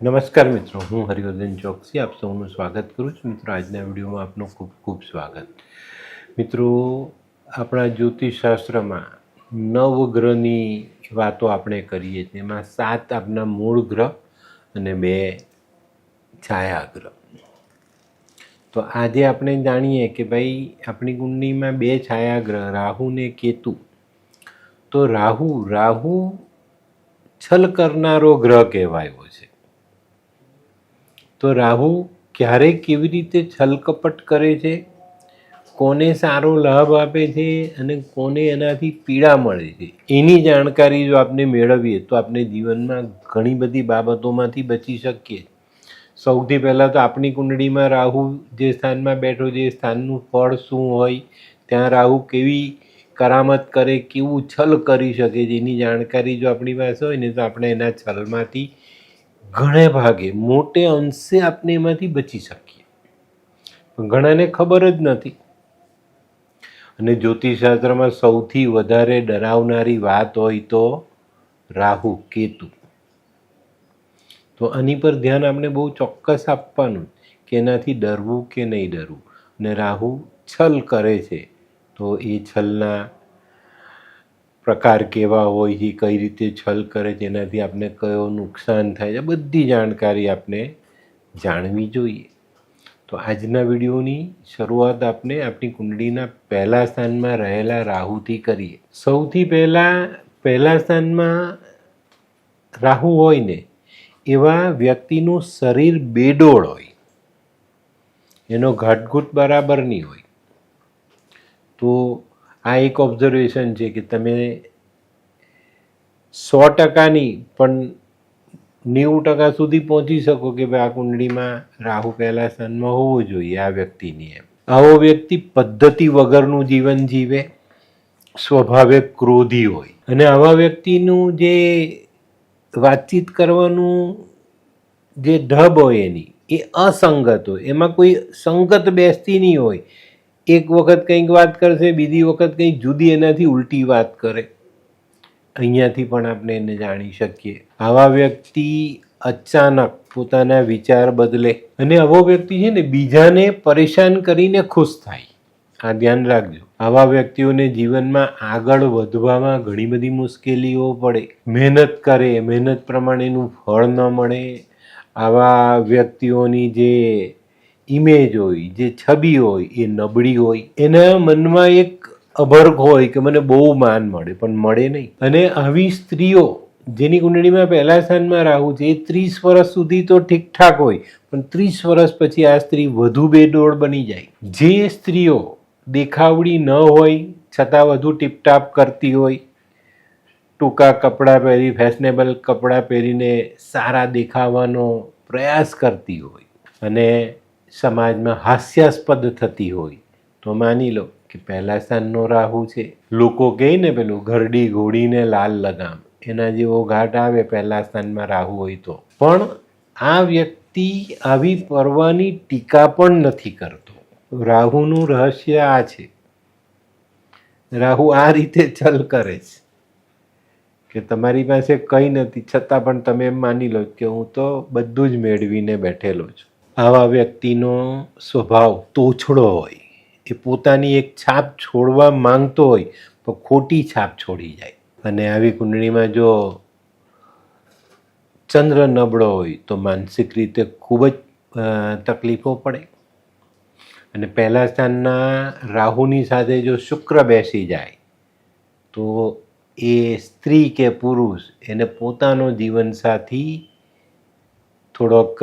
નમસ્કાર મિત્રો, હું હરિવર્ધન ચોકસી આપ સૌનું સ્વાગત કરું છું. મિત્રો, આજના વિડીયોમાં આપનું ખૂબ ખૂબ સ્વાગત. મિત્રો, આપણા જ્યોતિષશાસ્ત્રમાં નવગ્રહની વાતો આપણે કરીએ છીએ. એમાં 7 આપણા મૂળ ગ્રહ અને 2 છાયાગ્રહ. તો આજે આપણે જાણીએ કે ભાઈ આપણી કુંડળીમાં 2 છાયાગ્રહ રાહુ ને કેતુ. તો રાહુ છલ કરનારો ગ્રહ કહેવાયો છે. તો રાહુ ક્યારે કેવી રીતે છલકપટ કરે છે, કોને સારો લાભ આપે છે અને કોને એનાથી પીડા મળે છે, એની જાણકારી જો આપણે મેળવીએ તો આપણે જીવનમાં ઘણી બધી બાબતોમાંથી બચી શકીએ. સૌથી પહેલાં તો આપણી કુંડળીમાં રાહુ જે સ્થાનમાં બેઠો છે એ સ્થાનનું ફળ શું હોય, ત્યાં રાહુ કેવી કરામત કરે, કેવું છલ કરી શકે છે, એની જાણકારી જો આપણી પાસે હોય ને તો આપણે એના છલમાંથી ઘણે ભાગે મોટે અંશે આપણે એમાંથી બચી શકીએ. ઘણાને ખબર જ નથી. અને જ્યોતિષશાસ્ત્રમાં સૌથી વધારે ડરાવનારી વાત હોય તો રાહુ કેતુ. તો આની પર ધ્યાન આપણે બહુ ચોક્કસ આપવાનું કે એનાથી ડરવું કે નહીં ડરવું. અને રાહુ છલ કરે છે તો એ છલના પ્રકાર કેવા હોય છે, કઈ રીતે છલ કરે છે, એનાથી આપણે કયો નુકસાન થાય છે, બધી જાણકારી આપણે જાણવી જોઈએ. તો આજના વિડીયોની શરૂઆત આપણે આપણી કુંડળીના પહેલા સ્થાનમાં રહેલા રાહુથી કરીએ. સૌથી પહેલા સ્થાનમાં રાહુ હોય ને એવા વ્યક્તિનું શરીર બેડોળ હોય, એનો ઘાટઘૂટ બરાબર નહીં હોય. તો આ એક ઓબ્ઝર્વેશન છે કે તમે 100% નહીં પણ 90% સુધી પહોંચી શકો કે ભાઈ આ કુંડળીમાં રાહુ પહેલા સ્થાનમાં હોવો જોઈએ આ વ્યક્તિની. એમ આવો વ્યક્તિ પદ્ધતિ વગરનું જીવન જીવે, સ્વભાવે ક્રોધી હોય અને આવા વ્યક્તિનું જે વાતચીત કરવાનું જે ઢબ હોય એની એ અસંગત હોય, એમાં કોઈ સંગત બેસતી નહીં હોય. એક વખત કંઈક વાત કરશે, બીજી વખત કંઈક જુદી એનાથી ઉલટી વાત કરે. અહીંયાથી પણ આપણે એને જાણી શકીએ. આવા વ્યક્તિ અચાનક પોતાના વિચાર બદલે અને આવો વ્યક્તિ છે ને બીજાને પરેશાન કરીને ખુશ થાય. આ ધ્યાન રાખજો. આવા વ્યક્તિઓને જીવનમાં આગળ વધવામાં ઘણી બધી મુશ્કેલીઓ પડે. મહેનત કરે, મહેનત પ્રમાણેનું ફળ ન મળે. આવા વ્યક્તિઓની જે ઇમેજ હોય, જે છબી હોય એ નબળી હોય. એના મનમાં એક અભર્ગ હોય કે મને બહુ માન મળે, પણ મળે નહીં. અને આવી સ્ત્રીઓ જેની કુંડળીમાં પહેલા સ્થાનમાં રાહુ છે એ 30 વર્ષ સુધી તો ઠીકઠાક હોય, પણ 30 વર્ષ પછી આ સ્ત્રી વધુ બેડોળ બની જાય. જે સ્ત્રીઓ દેખાવડી ન હોય છતાં વધુ ટીપટાપ કરતી હોય, ટૂંકા કપડાં પહેરી, ફેશનેબલ કપડાં પહેરીને સારા દેખાવાનો પ્રયાસ કરતી હોય અને સમાજમાં હાસ્યાસ્પદ થતી હોય, તો માની લો કે પહેલા સ્થાનનો રાહુ છે. લોકો કહે ને પેલું ઘરડી ઘોડીને લાલ લગામ, એના જેવો ઘાટ આવે પહેલા સ્થાનમાં રાહુ હોય તો. પણ આ વ્યક્તિ આવી પરવાની ટીકા પણ નથી કરતો. રાહુનું રહસ્ય આ છે. રાહુ આ રીતે છલ કરે છે કે તમારી પાસે કંઈ નથી છતાં પણ તમે એમ માની લો કે હું તો બધું જ મેળવીને બેઠેલો છું. આવા વ્યક્તિનો સ્વભાવ તોછડો હોય. એ પોતાની એક છાપ છોડવા માંગતો હોય તો ખોટી છાપ છોડી જાય. અને આવી કુંડળીમાં જો ચંદ્ર નબળો હોય તો માનસિક રીતે ખૂબ જ તકલીફો પડે. અને પહેલા સ્થાનના રાહુની સાથે જો શુક્ર બેસી જાય તો એ સ્ત્રી કે પુરુષ એને પોતાનો જીવનસાથી થોડોક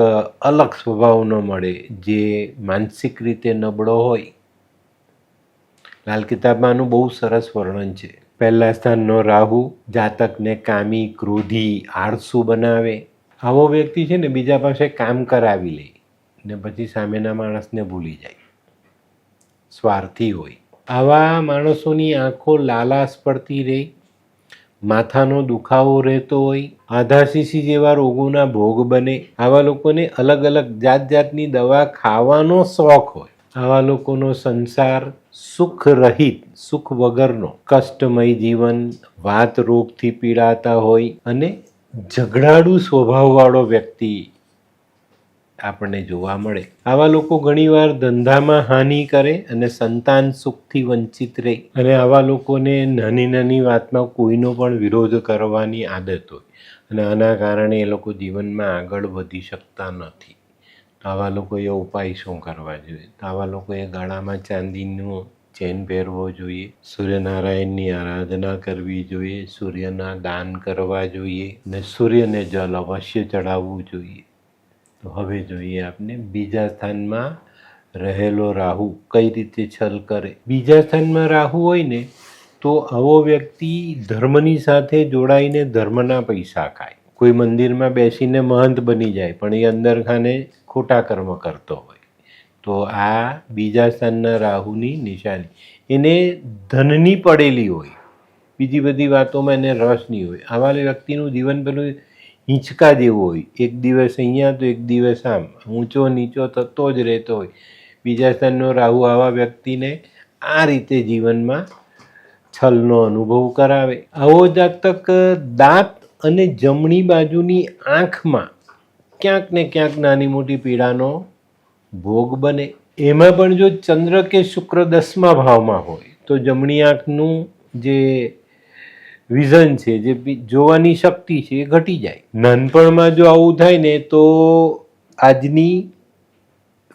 અલગ સ્વભાવ ન મળે, જે માનસિક રીતે નબળો હોય. લાલ કિતાબમાં આનું બહુ સરસ વર્ણન છે. પહેલા સ્થાનનો રાહુ જાતકને કામી, ક્રોધી, આળસુ બનાવે. આવો વ્યક્તિ છે ને બીજા પાસે કામ કરાવી લે ને પછી સામેના માણસને ભૂલી જાય. સ્વાર્થી હોય. આવા માણસોની આંખો લાલાશ પડતી રહે, માથાનો દુખાવો રહેતો હોય, આધાશીશી જેવા રોગોના ભોગ બને. આવા લોકોને અલગ અલગ જાત જાતની દવા ખાવાનો શોખ હોય. આવા લોકોનો સંસાર સુખ રહિત, સુખ વગરનો, કષ્ટમય જીવન, વાત રોગથી પીડાતા હોય અને ઝઘડાળુ સ્વભાવવાળો વ્યક્તિ આપણને જોવા મળે. આવા લોકો ઘણીવાર ધંધામાં હાનિ કરે અને સંતાન સુખથી વંચિત રહે. અને આવા લોકોને નાની નાની વાતમાં કોઈનો પણ વિરોધ કરવાની આદત હોય અને આના કારણે એ લોકો જીવનમાં આગળ વધી શકતા નથી. તો આવા લોકોએ ઉપાય શું કરવા જોઈએ? તો આવા લોકોએ ગળામાં ચાંદીનું ચેન પહેરવો જોઈએ, સૂર્યનારાયણની આરાધના કરવી જોઈએ, સૂર્યના દાન કરવા જોઈએ અને સૂર્યને જલ અવશ્ય ચડાવવું જોઈએ. તો હવે જોઈએ આપણે બીજા સ્થાનમાં રહેલો રાહુ કઈ રીતે છલ કરે. બીજા સ્થાનમાં રાહુ હોય ને તો આવો વ્યક્તિ ધર્મની સાથે જોડાઈને ધર્મના પૈસા ખાય. કોઈ મંદિરમાં બેસીને મહંત બની જાય પણ એ અંદર ખાને ખોટા કર્મ કરતો હોય. તો આ બીજા સ્થાનના રાહુની નિશાની. એને ધનની પડેલી હોય, બીજી બધી વાતોમાં એને રસ નહીં હોય. આવા વ્યક્તિનું જીવન પેલું હિંચકા જેવું હોય, એક દિવસ અહીંયા તો એક દિવસ આમ, ઊંચો નીચો થતો જ રહેતો હોય. બીજા સ્થાનનો રાહુ આવા વ્યક્તિને આ રીતે જીવનમાં છલનો અનુભવ કરાવે. આવો જાતક દાંત અને જમણી બાજુની આંખમાં ક્યાંક ને ક્યાંક નાની મોટી પીડાનો ભોગ બને. એમાં પણ જો ચંદ્ર કે શુક્ર 10મા ભાવમાં હોય તો જમણી આંખનું જે વિઝન છે, જે જોવાની શક્તિ છે, એ ઘટી જાય. નાનપણમાં જો આવું થાય ને તો આજની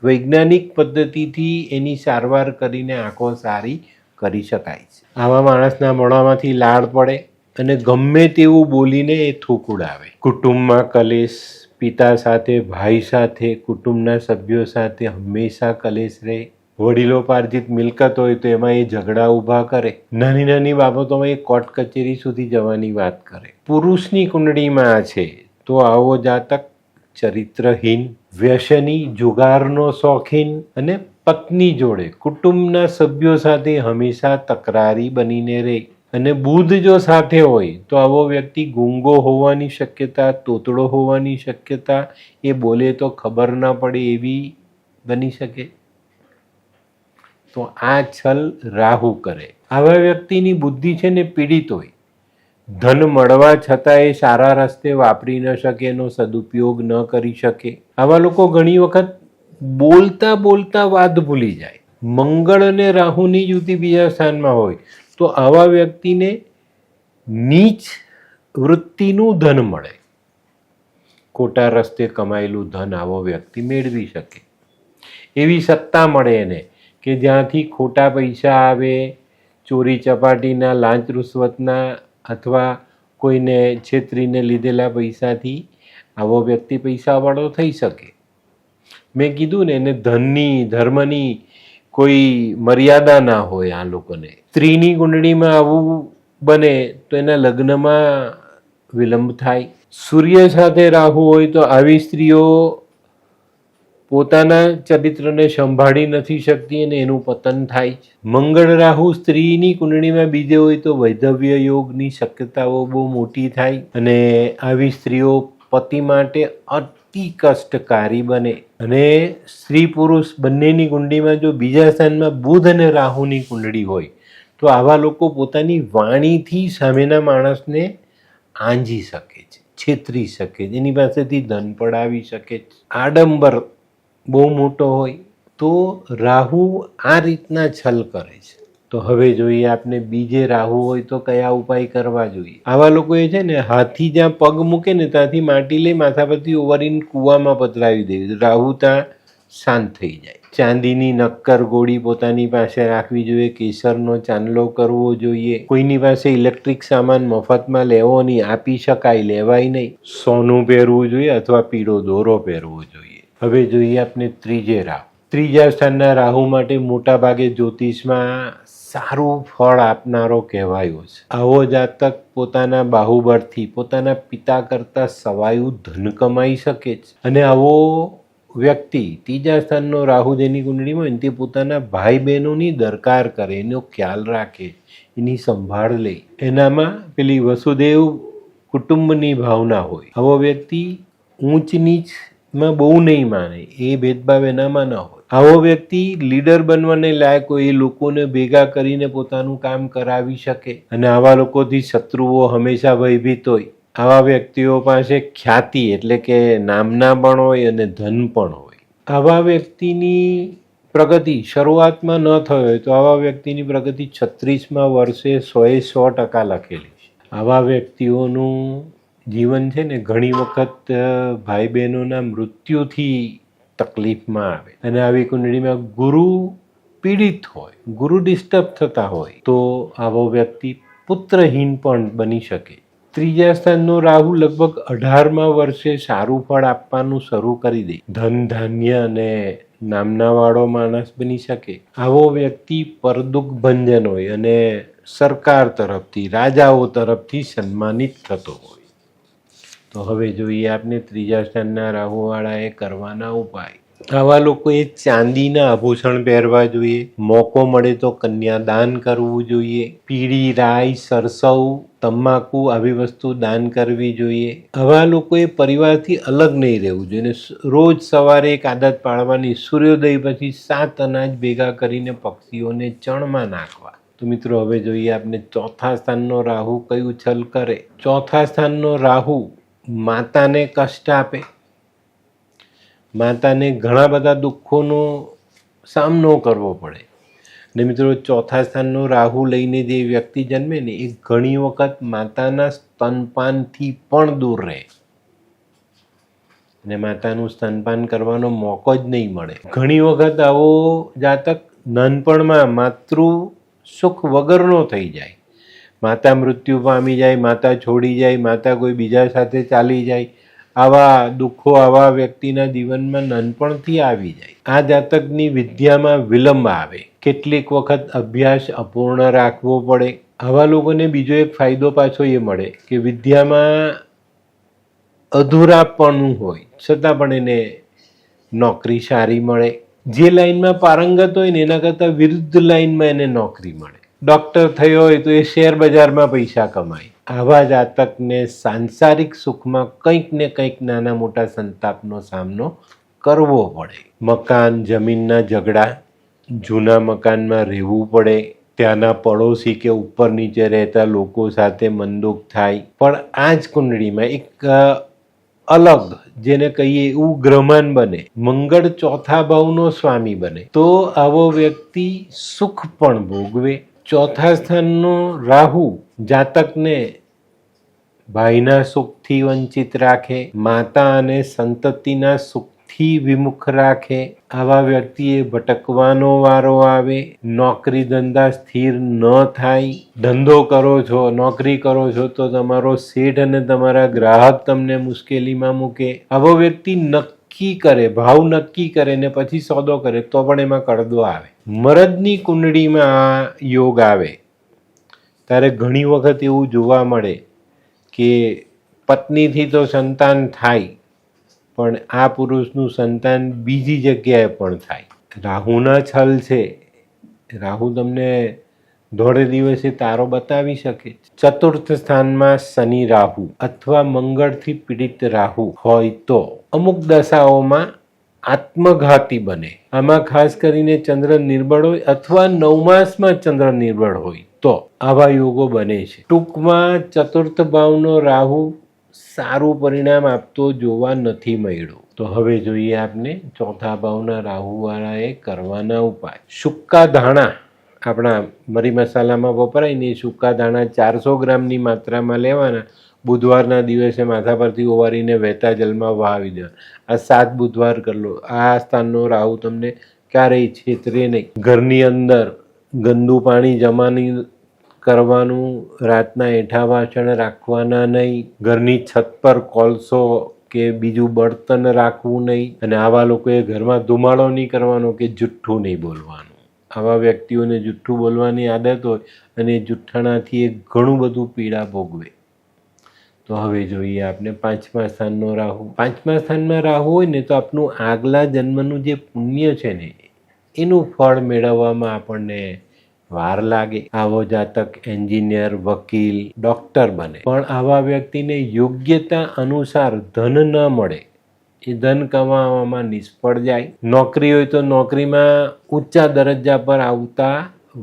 વૈજ્ઞાનિક પદ્ધતિથી એની સારવાર કરીને આંખો સારી કરી શકાય છે. આવા માણસના મોઢામાંથી લાળ પડે અને ગમે તેવું બોલીને એ થૂક ઉડાવે. કુટુંબમાં કલેશ, પિતા સાથે, ભાઈ સાથે, કુટુંબના સભ્યો સાથે હંમેશા કલેશ રહે. વડીલોપાર્જિત મિલકત હોય તો એમાં એ ઝઘડા ઊભા કરે. નાની નાની બાબતોમાં એ કોર્ટ કચેરી સુધી જવાની વાત કરે. પુરુષની કુંડળીમાં છે તો આવો જાતક ચરિત્રહીન, વ્યસની, જુગારનો શોખીન અને પત્ની જોડે, કુટુંબના સભ્યો સાથે હંમેશા તકરારી બનીને રહે. અને બુધ જો સાથે હોય તો આવો વ્યક્તિ ગૂંગો હોવાની શક્યતા, તોતડો હોવાની શક્યતા, એ બોલે તો ખબર ના પડે એવી બની શકે. તો આ છલ રાહુ કરે. આવા વ્યક્તિની બુદ્ધિ છે ને પીડિત હોય. ધન મળવા છતાં એ સારા રસ્તે વાપરી ન શકે, એનો સદુપયોગ ન કરી શકે. આવા લોકો ઘણી વખત બોલતા બોલતા વાત ભૂલી જાય. મંગળ અને રાહુની યુતિ બીજા સ્થાનમાં હોય તો આવા વ્યક્તિને નીચ વૃત્તિનું ધન મળે. ખોટા રસ્તે કમાયેલું ધન આવો વ્યક્તિ મેળવી શકે. એવી સત્તા મળે એને કે જ્યાંથી ખોટા પૈસા આવે, ચોરી ચપાટીના, લાંચ રૂશ્વતના અથવા કોઈને છેતરીને લીધેલા પૈસાથી આવો વ્યક્તિ પૈસાવાળો થઈ શકે. મેં કીધું ને, એને ધનની, ધર્મની કોઈ મર્યાદા ના હોય. આ લોકોને સ્ત્રીની કુંડળીમાં આવું બને તો એના લગ્નમાં વિલંબ થાય. સૂર્ય સાથે રાહુ હોય તો આવી સ્ત્રીઓ પોતાના ચરિત્રને સંભાળી નથી શકતી અને એનું પતન થાય. મંગળ રાહુ સ્ત્રીની કુંડળીમાં બીજે હોય તો વૈધવ્ય યોગની શક્યતાઓ બહુ મોટી થાય અને આવી સ્ત્રીઓ પતિ માટે અતિ કષ્ટકારી બને. અને સ્ત્રી પુરુષ બંનેની કુંડળીમાં જો બીજા સ્થાનમાં બુધ અને રાહુની કુંડળી હોય તો આવા લોકો પોતાની વાણીથી સામેના માણસને આંજી શકે છે, છેતરી શકે છે, એની પાસેથી ધન પડાવી શકે છે. આડંબર બહુ મોટો હોય તો રાહુ આ રીતના છલ કરે છે. તો હવે જોઈએ આપણે બીજે રાહુ હોય તો કયા ઉપાય કરવા જોઈએ. આવા લોકોએ છે ને હાથી જ્યાં પગ મૂકે ને ત્યાંથી માટી લઈ માથા પરથી ઓવરીને કૂવામાં પધરાવી દેવી. રાહુ ત્યાં શાંત થઈ જાય. ચાંદીની નક્કર ગોળી પોતાની પાસે રાખવી જોઈએ. કેસરનો ચાંદલો કરવો જોઈએ. કોઈની પાસે ઇલેક્ટ્રિક સામાન મફતમાં લેવો નહીં, આપી શકાય, લેવાય નહીં. સોનું પહેરવું જોઈએ અથવા પીળો દોરો પહેરવો જોઈએ. હવે જોઈએ આપણે ત્રીજે રાહુ. ત્રીજા સ્થાનના રાહુ માટે મોટા ભાગે જ્યોતિષમાં સારું ફળ આપનારો કહેવાયો છે. આવો જાતક પોતાના બાહુબળથી પોતાના પિતા કરતાં સવાયું ધન કમાઈ શકે છે. અને આવો વ્યક્તિ ત્રીજા સ્થાનનો રાહુ જેની કુંડળીમાં હોય તે પોતાના ભાઈ બહેનોની દરકાર કરે, એનો ખ્યાલ રાખે, એની સંભાળ લે. એનામાં પેલી વસુદેવ કુટુંબની ભાવના હોય. આવો વ્યક્તિ ઊંચ નીચમાં બહુ નહીં માને, એ ભેદભાવ એનામાં ન હોય. આવો વ્યક્તિ લીડર બનવાને લાયક હોય, એ લોકોને ભેગા કરીને પોતાનું કામ કરાવી શકે. અને આવા લોકોથી શત્રુઓ હંમેશા ભયભીત હોય. આવા વ્યક્તિઓ પાસે ખ્યાતિ એટલે કે નામના પણ હોય અને ધન પણ હોય. આવા વ્યક્તિની પ્રગતિ શરૂઆતમાં ન થઈ હોય તો આવા વ્યક્તિની પ્રગતિ 36મા વર્ષે 100% લખેલી છે. આવા વ્યક્તિઓનું જીવન છે ને ઘણી વખત ભાઈ બહેનોના મૃત્યુથી તકલીફમાં આવે અને આવી કુંડળીમાં ગુરુ પીડિત હોય, ગુરુ ડિસ્ટર્બ થતા હોય તો આવો વ્યક્તિ પુત્રહીન પણ બની શકે. 3જા સ્થાનનો રાહુ લગભગ 18મા વર્ષે સારું ફળ આપવાનું શરૂ કરી દે, ધન ધાન્ય અને નામનાવાળો માણસ બની શકે. આવો વ્યક્તિ પરદુખ ભંજન હોય અને સરકાર તરફથી, રાજાઓ તરફથી સન્માનિત થતો હોય. તો હવે જોઈએ આપણે 3જા સ્થાનના રાહુવાળાએ કરવાના ઉપાય. આવા લોકોએ ચાંદીના આભૂષણ પહેરવા જોઈએ, મોકો મળે તો કન્યાદાન કરવું જોઈએ, પીળી રાઈ, સરસવ, તમાકુ આવી વસ્તુ દાન કરવી જોઈએ. આવા લોકોએ પરિવારથી અલગ નહીં રહેવું જોઈએ. રોજ સવારે એક આદત પાડવાની, સૂર્યોદય પછી 7 અનાજ ભેગા કરીને પક્ષીઓને ચણમાં નાખવા. તો મિત્રો હવે જોઈએ આપણે 4થા સ્થાનનો રાહુ કયું છલ કરે. 4થા સ્થાનનો રાહુ માતાને કષ્ટ આપે, માતાને ઘણા બધા દુઃખોનો સામનો કરવો પડે. ને મિત્રો 4થા સ્થાનનો રાહુ લઈને જે વ્યક્તિ જન્મે ને એ ઘણી વખત માતાના સ્તનપાનથી પણ દૂર રહે અને માતાનું સ્તનપાન કરવાનો મોકો જ નહીં મળે. ઘણી વખત આવો જાતક નાનપણમાં માતૃ સુખ વગરનો થઈ જાય, માતા મૃત્યુ પામી જાય, માતા છોડી જાય, માતા કોઈ બીજા સાથે ચાલી જાય. આવા દુઃખો આવા વ્યક્તિના જીવનમાં નાનપણથી આવી જાય. આ જાતકની વિદ્યામાં વિલંબ આવે, કેટલીક વખત અભ્યાસ અપૂર્ણ રાખવો પડે. આવા લોકોને બીજો એક ફાયદો પાછો એ મળે કે વિદ્યામાં અધૂરાપણું હોય છતાં પણ એને નોકરી સારી મળે. જે લાઈનમાં પારંગત હોય ને એના કરતાં વિરુદ્ધ લાઈનમાં એને નોકરી મળે. ડૉક્ટર થયો હોય તો એ શેર બજારમાં પૈસા કમાય. આવા જાતકને સાંસારિક સુખમાં કંઈક ને કંઈક નાના મોટા સંતાપનો સામનો કરવો પડે. મકાન જમીનના ઝઘડા, જૂના મકાનમાં રહેવું પડે, ત્યાંના પડોશી કે ઉપર નીચે રહેતા લોકો સાથે મનદુખ થાય. પણ આ જ કુંડળીમાં એક અલગ જેને કહીએ એવું ગ્રહમાન બને, મંગળ 4થા ભાવનો સ્વામી બને તો આવો વ્યક્તિ સુખ પણ ભોગવે. 4થા સ્થાનનો રાહુ જાતકને ભાઈના સુખથી વંચિત રાખે, માતા અને સંતતિના સુખથી વિમુખ રાખે. આવા વ્યક્તિએ ભટકવાનો વારો આવે, નોકરી ધંધા સ્થિર ન થાય. ધંધો કરો છો, નોકરી કરો છો તો તમારો શેઠ અને તમારા ગ્રાહક તમને મુશ્કેલીમાં મૂકે. આવો વ્યક્તિ નક્કી કરે, ભાવ નક્કી કરે ને પછી સોદો કરે તો પણ એમાં કડદો આવે. મરદની કુંડળીમાં આ યોગ આવે ત્યારે ઘણી વખત એવું જોવા મળે કે પત્નીથી તો સંતાન થાય પણ આ પુરુષનું સંતાન બીજી જગ્યાએ પણ થાય. રાહુના છલ છે, રાહુ તમને ધોળે દિવસે તારો બતાવી શકે. 4થ સ્થાનમાં શનિ રાહુ અથવા મંગળથી પીડિત રાહુ હોય તો અમુક દશાઓમાં આત્મઘાતી બને. આમાં ખાસ કરીને ચંદ્ર નિર્બળ હોય અથવા 9 માસમાં ચંદ્ર નિર્બળ હોય તો આવા યોગો બને છે. ટૂંકમાં 4થ ભાવનો રાહુ સારું પરિણામ આપતો જોવા નથી મળ્યો. તો હવે જોઈએ આપણે 4થા ભાવના રાહુવાળાએ કરવાના ઉપાય. સૂકા ધાણા આપણા મરી મસાલામાં વપરાય ને, સૂકા ધાણા 400 ગ્રામની માત્રામાં લેવાના. બુધવારના દિવસે માથા પરથી ઓવારીને વહેતા જલમાં વહાવી દેવા. આ 7 બુધવાર કરી લો. આ સ્થાનનો રાહુ તમને ક્યારેય છેતરે નહીં. ઘરની અંદર ગંદુ પાણી જમા નહીં કરવાનું, રાતના એઠા વાસણ રાખવાના નહીં, ઘરની છત પર કોલસો કે બીજું બળતણ રાખવું નહીં, અને આવા લોકોએ ઘરમાં ધુમાડો નહીં કરવાનો કે જુઠ્ઠું નહીં બોલવાનું. આવા વ્યક્તિઓને જુઠ્ઠું બોલવાની આદત હોય અને જુઠ્ઠાણાથી એ ઘણું બધું પીડા ભોગવે. તો હવે જોઈએ આપણે 5મા સ્થાનનો રાહુ. 5મા સ્થાનમાં રાહુ હોય ને તો આપણું આગલા જન્મનું જે પુણ્ય છે ને એનું ફળ મેળવવામાં આપણને વાર લાગે. આવો જાતક એન્જિનિયર, વકીલ, ડૉક્ટર બને પણ આવા વ્યક્તિને યોગ્યતા અનુસાર ધન ન મળે, એ ધન કમાવામાં નિષ્ફળ જાય. નોકરી હોય તો નોકરીમાં ઊંચા દરજ્જા પર આવતા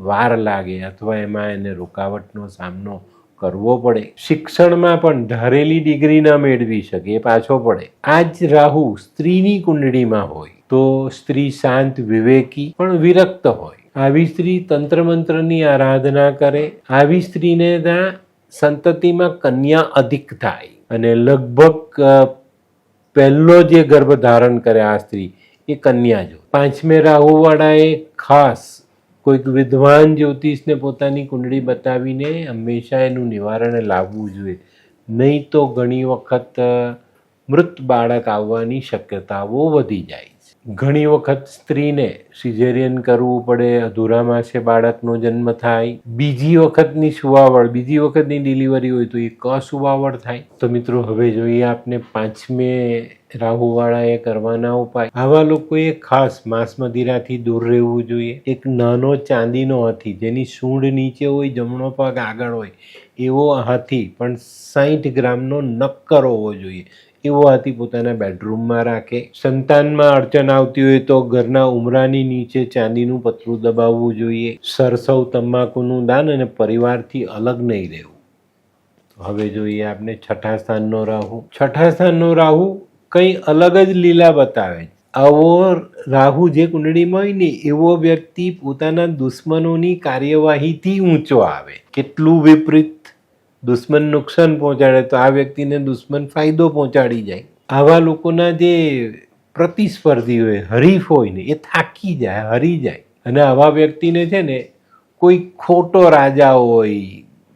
વાર લાગે અથવા એમાં એને રૂકાવટનો સામનો કરવો પડે. શિક્ષણમાં પણ ધારેલી ડિગ્રી ન મેળવી શકે, એ પાછો પડે. આ જ રાહુ સ્ત્રીની કુંડળીમાં હોય તો સ્ત્રી શાંત, વિવેકી પણ વિરક્ત હોય. આવી સ્ત્રી તંત્ર મંત્રની આરાધના કરે. આવી સ્ત્રીને ત્યાં સંતતિમાં કન્યા અધિક થાય અને લગભગ પહેલો જે ગર્ભ ધારણ કરે આ સ્ત્રી એ કન્યા જો. 5મે રાહુવાળાએ ખાસ કોઈક વિદ્વાન જ્યોતિષને પોતાની કુંડળી બતાવીને હંમેશા એનું નિવારણ લાવવું જોઈએ. નહીં તો ઘણી વખત મૃત બાળક આવવાની શક્યતાઓ વધી જાય છે. ઘણી વખત સ્ત્રીને સિઝેરિયન કરવું પડે, અધૂરા માસે બાળકનો જન્મ થાય. બીજી વખતની સુવાવડ, બીજી વખતની ડિલિવરી હોય તો એ કસુવાવડ થાય. તો મિત્રો હવે જોઈએ આપને 5મે રાહુવાળાએ કરવાના ઉપાય. આવા લોકોએ ખાસ માંસ મદિરાથી દૂર રહેવું જોઈએ. એક નાનો ચાંદીનો હાથી જેની સૂંઢ નીચે હોય, જમણો પગ આગળ હોય એવો હાથી, પણ 60 ગ્રામનો નક્કર હોવો જોઈએ. એવો હાથી પોતાના બેડરૂમમાં રાખે. સંતાનમાં અડચણ આવતી હોય તો ઘરના ઉમરાની નીચે ચાંદીનું પતરું દબાવવું જોઈએ. સરસવ, તમાકુનું દાન અને પરિવારથી અલગ નહીં રહેવું. હવે જોઈએ આપણે 6થા સ્થાનનો રાહુ. 6થા સ્થાનનો રાહુ કંઈ અલગ જ લીલા બતાવે. આવો રાહુ જે કુંડળીમાં હોય ને એવો વ્યક્તિ પોતાના દુશ્મનોની કાર્યવાહીથી ઊંચો આવે. કેટલું વિપરીત! દુશ્મન નુકસાન પહોંચાડે તો આ વ્યક્તિને દુશ્મન ફાયદો પહોંચાડી જાય. આવા લોકોના જે પ્રતિસ્પર્ધી હોય, હરીફ હોય ને, એ થાકી જાય, હરી જાય. અને આવા વ્યક્તિને છે ને કોઈ ખોટો રાજા હોય,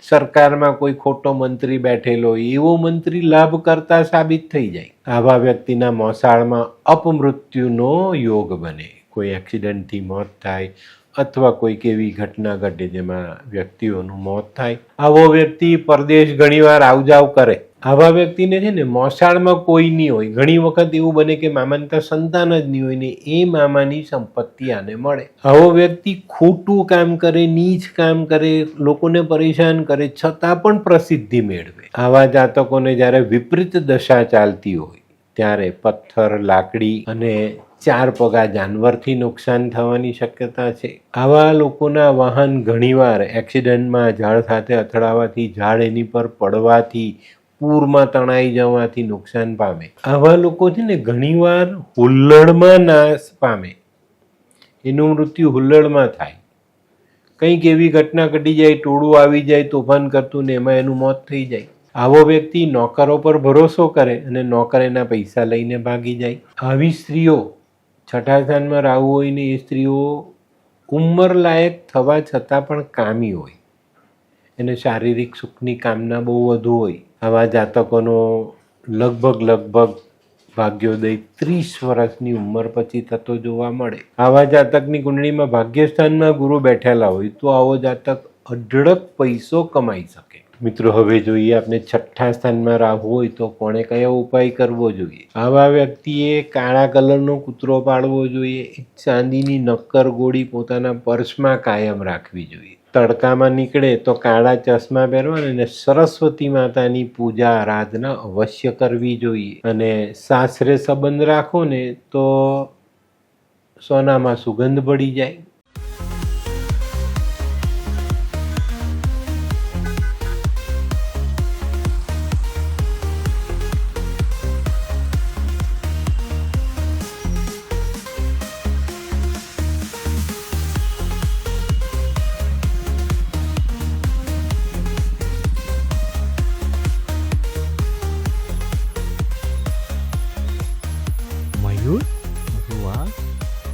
સરકારમાં કોઈ ખોટો મંત્રી બેઠેલો હોય, એવો મંત્રી લાભ કરતા સાબિત થઈ જાય. આવા વ્યક્તિના મોસાળમાં અપમૃત્યુનો યોગ બને. કોઈ એક્સિડન્ટથી મોત થાય અથવા કોઈક એવી ઘટના ઘટે જેમાં વ્યક્તિઓનું મોત થાય. આવો વ્યક્તિ પરદેશ ઘણીવાર આવજાવ કરે. આવા વ્યક્તિને છે ને મોસાળમાં કોઈ નહીં હોય. ઘણી વખત એવું બને કે મામાને ત્યાં સંતાન જ નહીં હોય ને એ મામાની સંપત્તિ આને મળે. આવો વ્યક્તિ ખોટું કામ કરે, નીચ કામ કરે, લોકોને પરેશાન કરે, છતાં પણ પ્રસિદ્ધિ મેળવે. આવા જાતકોને જ્યારે વિપરીત દશા ચાલતી હોય ત્યારે પથ્થર, લાકડી અને 4 પગા જાનવરથી નુકસાન થવાની શક્યતા છે. આવા લોકોના વાહન ઘણીવાર એક્સિડન્ટમાં, ઝાડ સાથે અથડાવાથી, ઝાડ એની પર પડવાથી, પૂરમાં તણાઈ જવાથી નુકસાન પામે. આવા લોકો છે ને ઘણીવાર હુલ્લડમાં નાશ પામે. એનું મૃત્યુ હુલ્લડમાં થાય. કંઈક એવી ઘટના ઘટી જાય, ટોળું આવી જાય તોફાન કરતું ને એમાં એનું મોત થઈ જાય. આવો વ્યક્તિ નોકરો પર ભરોસો કરે અને નોકર એના પૈસા લઈને ભાગી જાય. આવી સ્ત્રીઓ 6થા સ્થાનમાં રાહુ હોય ને એ સ્ત્રીઓ ઉંમર લાયક થવા છતાં પણ કામી હોય. એને શારીરિક સુખની કામના બહુ વધુ હોય. આવા જાતકોનો લગભગ ભાગ્યોદય 30 વર્ષની ઉંમર પછી થતો જોવા મળે. આવા જાતકની કુંડળીમાં ભાગ્યસ્થાનમાં ગુરુ બેઠેલા હોય તો આવો જાતક અઢળક પૈસો કમાઈ શકે. મિત્રો હવે જોઈએ આપણે 6થા સ્થાનમાં રાહુ હોય તો કોણે કયો ઉપાય કરવો જોઈએ. આવા વ્યક્તિએ કાળા કલરનો કૂતરો પાળવો જોઈએ. એક ચાંદીની નક્કર ગોળી પોતાના પર્સમાં કાયમ રાખવી જોઈએ. તડકામાં નીકળે તો કાળા ચશ્મા પહેરવાના અને સરસ્વતી માતાની પૂજા આરાધના અવશ્ય કરવી જોઈએ. અને સાસરે સંબંધ રાખો ને તો સોનામાં સુગંધ પડી જાય.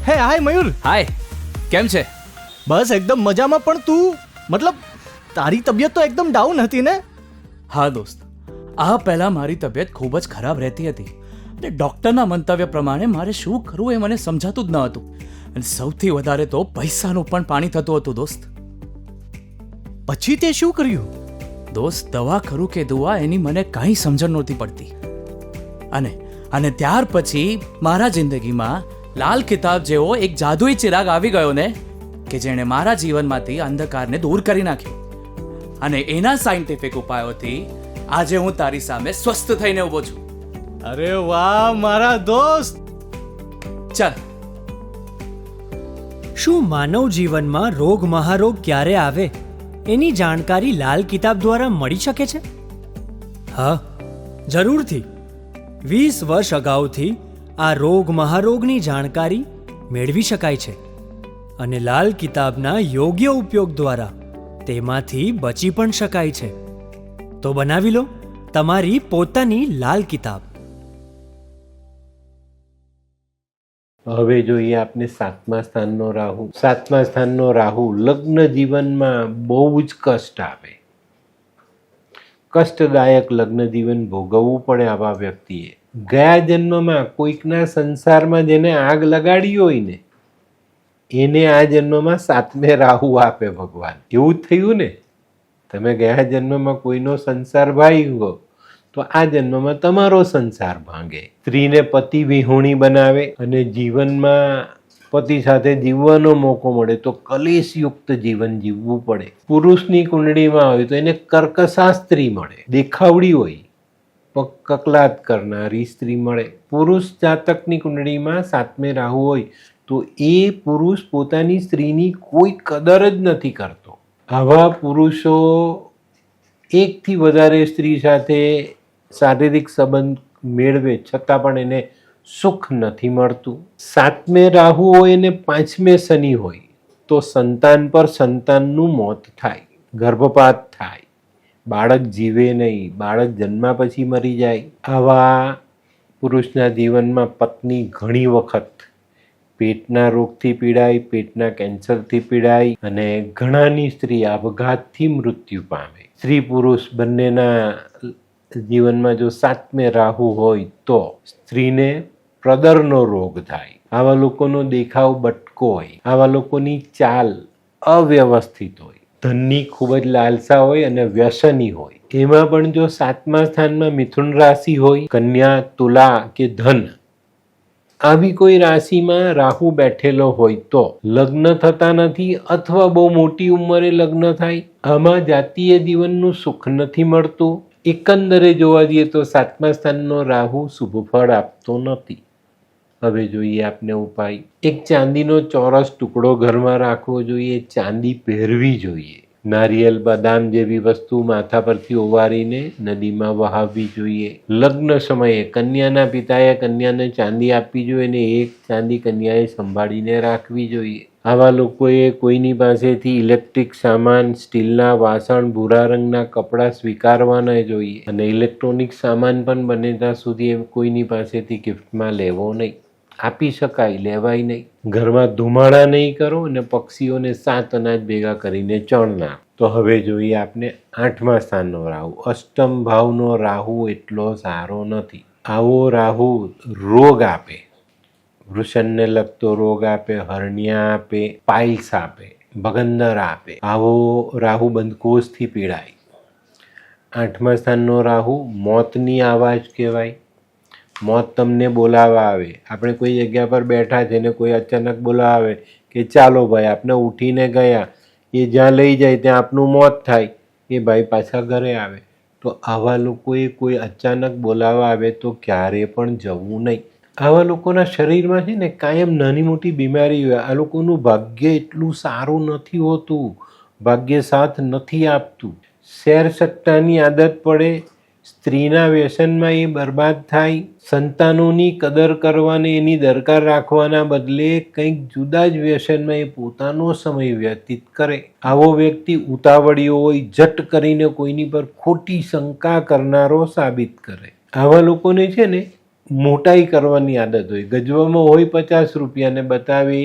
હે હાય મયુર. હાય, કેમ છે? બસ એકદમ મજામાં. પણ તું મતલબ તારી તબિયત તો એકદમ ડાઉન હતી ને? હા દોસ્ત, આ પહેલાં મારી તબિયત ખૂબ જ ખરાબ રહેતી હતી. અને ડૉક્ટરના મંતવ્ય પ્રમાણે મારે શું કરવું એ મને સમજાતું જ ન હતું. અને સૌથી વધારે તો પૈસાનું પણ પાણી થતું હતું દોસ્ત. પછી તે શું કર્યું? દોસ્ત, દવા ખરું કે દુઆ એની મને કાંઈ સમજણ નહોતી પડતી. અને ત્યાર પછી મારા જિંદગીમાં લાલ કિતાબ જેવો એક જાદુઈ ચિરાગ આવી ગયો ને કે જેણે મારા જીવનમાંથી અંધકારને દૂર કરી નાખ્યો. અને એના સાયન્ટિફિક ઉપાયોથી આજે હું તારી સામે સ્વસ્થ થઈને ઊભો છું. અરે વાહ મારા દોસ્ત. ચાલ. શું માનવ જીવનમાં રોગ મહારોગ ક્યારે આવે એની જાણકારી લાલ કિતાબ દ્વારા મળી શકે છે? હા, જરૂરથી. 20 વર્ષ અગાઉથી આ રોગ મહારોગની જાણકારી મેળવી શકાય છે અને લાલ કિતાબના યોગ્ય ઉપયોગ દ્વારા તેમાંથી બચી પણ શકાય છે. તો બનાવી લો તમારી પોતાની લાલ કિતાબ. હવે જોઈએ આપને 7મા સ્થાનનો રાહુ. 7મા સ્થાનનો રાહુ લગ્ન જીવનમાં બહુ જ કષ્ટ આપે. કષ્ટદાયક લગ્ન જીવન ભોગવવું પડે આવા વ્યક્તિએ. ગયા જન્મમાં કોઈકના સંસારમાં જેને આગ લગાડી હોય ને એને આ જન્મમાં 7મે રાહુ આપે ભગવાન. એવું જ થયું ને. તમે ગયા જન્મમાં કોઈનો સંસાર ભાંગ્યો તો આ જન્મમાં તમારો સંસાર ભાંગે. સ્ત્રીને પતિ વિહોણી બનાવે અને જીવનમાં પતિ સાથે જીવવાનો મોકો મળે તો કલેશયુક્ત જીવન જીવવું પડે. પુરુષની કુંડળીમાં હોય તો એને કર્કશા સ્ત્રી મળે, દેખાવડી હોય કકલાત કરનારી સ્ત્રી મળે. પુરુષ જાતકની કુંડળીમાં 7મે રાહુ હોય તો એ પુરુષ પોતાની સ્ત્રીની કોઈ કદર જ નથી કરતો. આવા પુરુષો એકથી વધારે સ્ત્રી સાથે શારીરિક સંબંધ મેળવે છતાં પણ એને સુખ નથી મળતું. 7મે રાહુ હોય અને 5મે શનિ હોય તો સંતાન પર સંતાનનું મોત થાય, ગર્ભપાત થાય, બાળક જીવે નહીં, બાળક જન્મા પછી મરી જાય. આવા પુરુષના જીવનમાં પત્ની ઘણી વખત પેટના રોગથી પીડાય, પેટના કેન્સરથી પીડાય અને ઘણાની સ્ત્રી આપઘાતથી મૃત્યુ પામે. સ્ત્રી પુરુષ બંનેના જીવનમાં જો 7મે રાહુ હોય તો સ્ત્રીને પ્રદરનો રોગ થાય. આવા લોકોનો દેખાવ બટકો હોય, આવા લોકોની ચાલ અવ્યવસ્થિત હોય, ધનની ખૂબ જ લાલસા હોય અને વ્યસની હોય. એમાં પણ જો 7મા સ્થાનમાં મિથુન રાશિ હોય, કન્યા, તુલા કે ધન આવી કોઈ રાશિમાં રાહુ બેઠેલો હોય તો લગ્ન થતા નથી અથવા બહુ મોટી ઉંમરે લગ્ન થાય. આમાં જાતીય જીવનનું સુખ નથી મળતું. એકંદરે જોવા જઈએ તો 7મા સ્થાનનો રાહુ શુભ ફળ આપતો નથી. હવે જોઈએ આપને ઉપાય. એક ચાંદીનો ચોરસ ટુકડો ઘરમાં રાખવો જોઈએ, ચાંદી પહેરવી જોઈએ. નારિયેલ, બદામ જેવી વસ્તુ માથા પરથી ઓવારીને નદીમાં વહાવવી જોઈએ. લગ્ન સમયે કન્યાના પિતાએ કન્યાને ચાંદી આપવી જોઈએ અને એક ચાંદી કન્યાએ સંભાળીને રાખવી જોઈએ. આવા લોકોએ કોઈની પાસેથી ઇલેક્ટ્રિક સામાન, સ્ટીલના વાસણ, ભૂરા રંગના કપડાં સ્વીકારવા ન જોઈએ અને ઇલેક્ટ્રોનિક સામાન પણ બને ત્યાં સુધી કોઈની પાસેથી ગિફ્ટમાં લેવો નહીં. આપી શકાય, લેવાય નહીં. ઘરમાં ધુમાડા નહીં કરો અને પક્ષીઓને 7 અનાજ ભેગા કરીને ચણ નાખો. તો હવે જોઈએ આપને 8મા સ્થાનનો રાહુ. અષ્ટમ ભાવનો રાહુ એટલો સારો નથી. આવો રાહુ રોગ આપે, વૃષણને લગતો રોગ આપે, હર્નિયા આપે, પાઇલ્સ આપે, ભગંદર આપે. આવો રાહુ બંધકોષથી પીડાય. 8મા સ્થાનનો રાહુ મોતની આવાજ કહેવાય. મોત તમને બોલાવવા આવે. આપણે કોઈ જગ્યા પર બેઠા છે ને કોઈ અચાનક બોલાવે કે ચાલો ભાઈ, આપણે ઉઠીને ગયા, એ જ્યાં લઈ જાય ત્યાં આપનું મોત થાય, એ ભાઈ પાછા ઘરે આવે. તો આવા લોકોએ કોઈ અચાનક બોલાવવા આવે તો ક્યારે પણ જવું નહીં. આવા લોકોના શરીરમાં છે ને કાયમ નાની મોટી બીમારી હોય. આ લોકોનું ભાગ્ય એટલું સારું નથી હોતું, ભાગ્ય સાથ નથી આપતું. શેર સટ્ટાની આદત પડે, સ્ત્રીના વ્યસનમાં એ બરબાદ થાય. સંતાનોની કદર કરવાને એની દરકાર રાખવાના બદલે કંઈક જુદા જ વ્યસનમાં એ પોતાનો સમય વ્યતીત કરે. આવો વ્યક્તિ ઉતાવળિયો હોય, જટ કરીને કોઈની પર ખોટી શંકા કરનારો સાબિત કરે. આવા લોકોને છે ને મોટાઈ કરવાની આદત હોય. ગજવામાં હોય 50 રૂપિયા ને બતાવે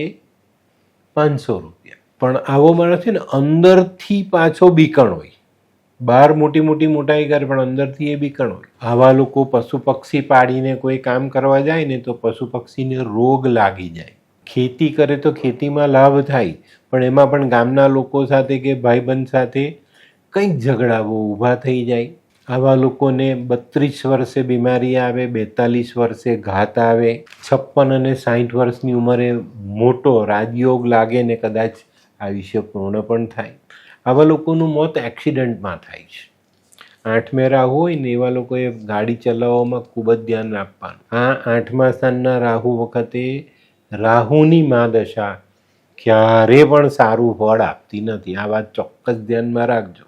500 રૂપિયા. પણ આવો માણસ છે ને અંદરથી પાછો બીકણ હોય. બહાર મોટી મોટી મોટાઈ કરે પણ અંદરથી એ બીકણ હોય. આવા લોકો પશુ પક્ષી પાડીને કોઈ કામ કરવા જાય ને તો પશુ પક્ષીને રોગ લાગી જાય. ખેતી કરે તો ખેતીમાં લાભ થાય પણ એમાં પણ ગામના લોકો સાથે કે ભાઈબંધ સાથે કંઈક ઝઘડાઓ ઊભા થઈ જાય. આવા લોકોને 32 વર્ષે બીમારી આવે, 42 વર્ષે ઘાત આવે, 56 અને 60 વર્ષની ઉંમરે મોટો રાજયોગ લાગે ને કદાચ આયુષ્ય પૂર્ણ પણ થાય. આવા લોકોનું મોત એક્સિડન્ટમાં થાય છે. 8મે રાહુ હોય ને એવા લોકોએ ગાડી ચલાવવામાં ખૂબ જ ધ્યાન આપવાનું. આ 8મા સ્થાનના રાહુ વખતે રાહુની મહાદશા ક્યારે પણ સારું ફળ આપતી નથી. આ વાત ચોક્કસ ધ્યાનમાં રાખજો.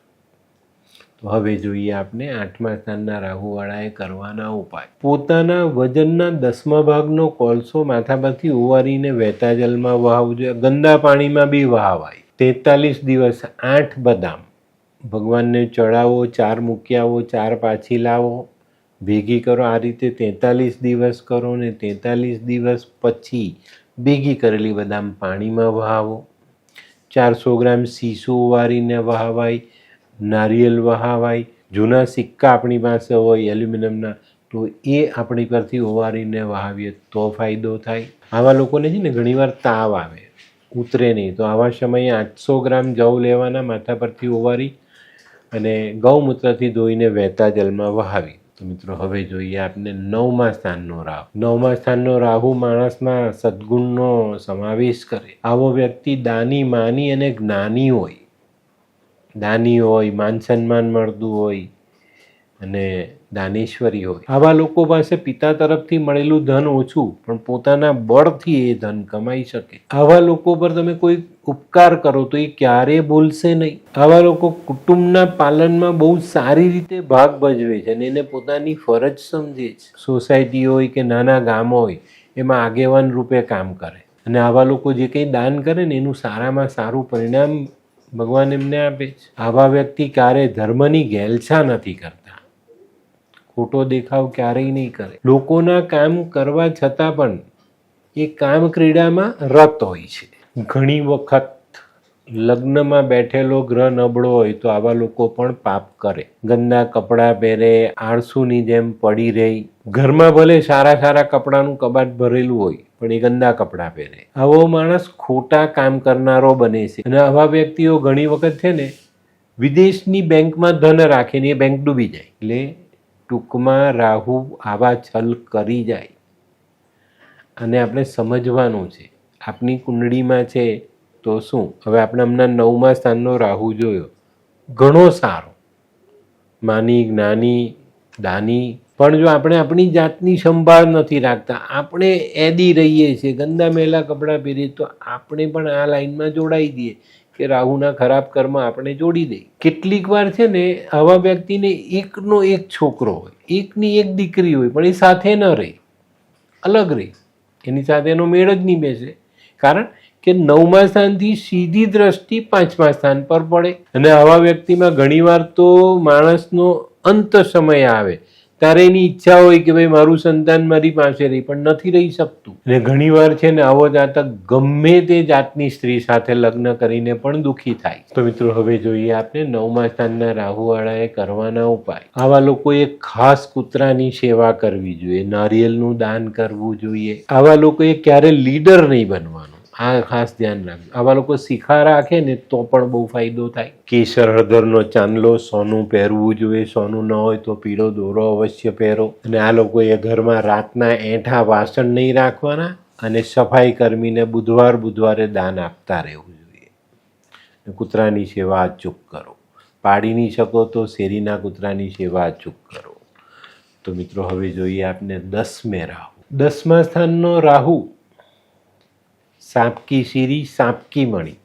તો હવે જોઈએ આપણે 8મા સ્થાનના રાહુવાળાએ કરવાના ઉપાય. પોતાના વજનના 10મા ભાગનો કોલસો માથા પરથી ઓવારીને વહેતા જલમાં વહાવજો. ગંદા પાણીમાં બી વહાવાય. 43 દિવસ 8 બદામ ભગવાનને ચડાવો, 4 મૂકી આવો, 4 પાછી લાવો, ભેગી કરો. આ રીતે 43 દિવસ કરો ને 43 દિવસ પછી ભેગી કરેલી બદામ પાણીમાં વહાવો. 400 ગ્રામ સીસું ઓવારીને વહાવાય, નારિયેલ વહાવાય. જૂના સિક્કા આપણી પાસે હોય એલ્યુમિનિયમના, તો એ આપણી પરથી ઓવારીને વહાવીએ તો ફાયદો થાય. આવા લોકોને છે ને ઘણીવાર તાવ આવે, ઉતરે નહીં, તો આવા સમયે 800 ગ્રામ જવ લેવાના, માથા પરથી ઓવારી અને ગૌમૂત્રથી ધોઈને વહેતા જલમાં વહાવી. તો મિત્રો હવે જોઈએ આપણે 9મા સ્થાનનો રાહુ. 9મા સ્થાનનો રાહુ માણસના સદ્ગુણનો સમાવેશ કરે. આવો વ્યક્તિ દાની, માની અને જ્ઞાની હોય. દાની હોય, માન સન્માન મળતું હોય અને દાનેશ્વરી હોય. આવા લોકો પાસે પિતા તરફથી મળેલું ધન ઓછું પણ પોતાના બળથી એ ધન કમાઈ શકે. આવા લોકો પર તમે કોઈ ઉપકાર કરો તો એ ક્યારેય ભૂલશે નહીં. આવા લોકો કુટુંબના પાલનમાં બહુ સારી રીતે ભાગ ભજવે છે અને એને પોતાની ફરજ સમજે છે. સોસાયટી હોય કે નાના ગામ હોય એમાં આગેવાન રૂપે કામ કરે અને આવા લોકો જે કંઈ દાન કરે ને એનું સારામાં સારું પરિણામ ભગવાન એમને આપે છે. આવા વ્યક્તિ ક્યારેય ધર્મની ઘેલછા નથી કરતા, ખોટો દેખાવ ક્યારેય નહીં કરે. લોકોના કામ કરવા છતાં પણ એ કામ ક્રીડામાં રત હોય છે. ઘણી વખત લગ્નમાં બેઠેલો ગ્રહ નબળો હોય તો આવા લોકો પણ પાપ કરે. ગંદા કપડાં પહેરે, આળસુની જેમ પડી રહી. ઘરમાં ભલે સારા સારા કપડાનું કબાટ ભરેલું હોય પણ એ ગંદા કપડાં પહેરે. આવો માણસ ખોટા કામ કરનારો બને છે. અને આવા વ્યક્તિઓ ઘણી વખત છે ને વિદેશની બેંકમાં ધન રાખીને એ બેંક ડૂબી જાય. એટલે ટૂંકમાં રાહુ આવા છલ કરી જાય અને આપણે સમજવાનું છે. આપની કુંડળીમાં છે તો શું? હવે આપણે હમણાં 9મા સ્થાનનો રાહુ જોયો, ઘણો સારો, માની, જ્ઞાની, દાની. પણ જો આપણે આપણી જાતની સંભાળ નથી રાખતા, આપણે એદી રહીએ છીએ, ગંદા મેલા કપડાં પહેરીએ, તો આપણે પણ આ લાઈનમાં જોડાઈ દઈએ કે રાહુના ખરાબ કર્મ આપણે જોડી દઈએ. કેટલીક વાર છે ને આવા વ્યક્તિને એકનો એક છોકરો હોય, એકની એક દીકરી હોય, પણ એ સાથે ન રહે, અલગ રહે, એની સાથે એનો મેળ જ નહીં બેસે. કારણ કે 9મા સ્થાનથી સીધી દ્રષ્ટિ 5મા સ્થાન પર પડે. અને આવા વ્યક્તિમાં ઘણીવાર તો માણસનો અંત સમય આવે ત્યારે એની ઈચ્છા હોય કે ભાઈ મારું સંતાન મારી પાસે રહી, પણ નથી રહી શકતું. અને ઘણીવાર છે ને આવો જાતક ગમે તે જાતની સ્ત્રી સાથે લગ્ન કરીને પણ દુઃખી થાય. તો મિત્રો હવે જોઈએ આપણે 9મા સ્થાનના રાહુવાળાએ કરવાના ઉપાય. આવા લોકોએ ખાસ કૂતરાની સેવા કરવી જોઈએ, નારિયેલનું દાન કરવું જોઈએ. આવા લોકોએ ક્યારે લીડર નહીં બનવાનું, આ ખાસ ધ્યાન રાખજો. આવા લોકો શિખા રાખે ને તો પણ બહુ ફાયદો થાય. કેસર હળદરનો ચાંદલો, સોનું પહેરવું જોઈએ. સોનું ન હોય તો પીળો દોરો અવશ્ય પહેરો. અને આ લોકોએ ઘરમાં રાતના એઠા વાસણ નહીં રાખવાના અને સફાઈ કર્મીને બુધવારે દાન આપતા રહેવું જોઈએ. કૂતરાની સેવા અચૂક કરો. પાડી નહીં શકો તો શેરીના કૂતરાની સેવા અચૂક કરો. તો મિત્રો હવે જોઈએ આપણે 10મે રાહુ. 10મા સ્થાનનો રાહુ સાપકી સીરી, સાપકી મણી.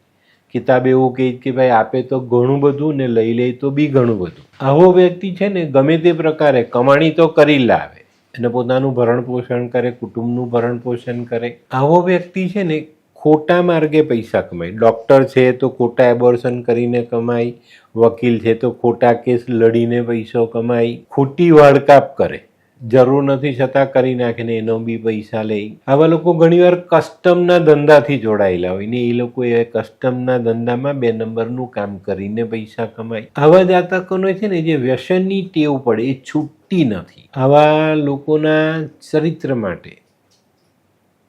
કિતાબ એવું કહે કે ભાઈ આપે તો ઘણું બધું ને લઈ લે તો બી ઘણું બધું. આવો વ્યક્તિ છે ને ગમે તે પ્રકારે કમાણી તો કરી લાવે અને પોતાનું ભરણ પોષણ કરે, કુટુંબનું ભરણ પોષણ કરે. આવો વ્યક્તિ છે ને ખોટા માર્ગે પૈસા કમાય. ડૉક્ટર છે તો ખોટા એબોર્શન કરીને કમાય, વકીલ છે તો ખોટા કેસ લડીને પૈસો કમાય, ખોટી વાળકાપ કરે, જરૂર નથી છતાં કરી નાખે ને એનો બી પૈસા લે. આવા લોકો ઘણીવાર કસ્ટમના ધંધાથી જોડાયેલા હોય ને એ લોકો એ કસ્ટમના ધંધામાં 2 નંબરનું કામ કરીને પૈસા કમાય. આવા જાતકોને છે ને જે વ્યસનની ટેવ પડે એ છૂટતી નથી. આવા લોકોના ચરિત્ર માટે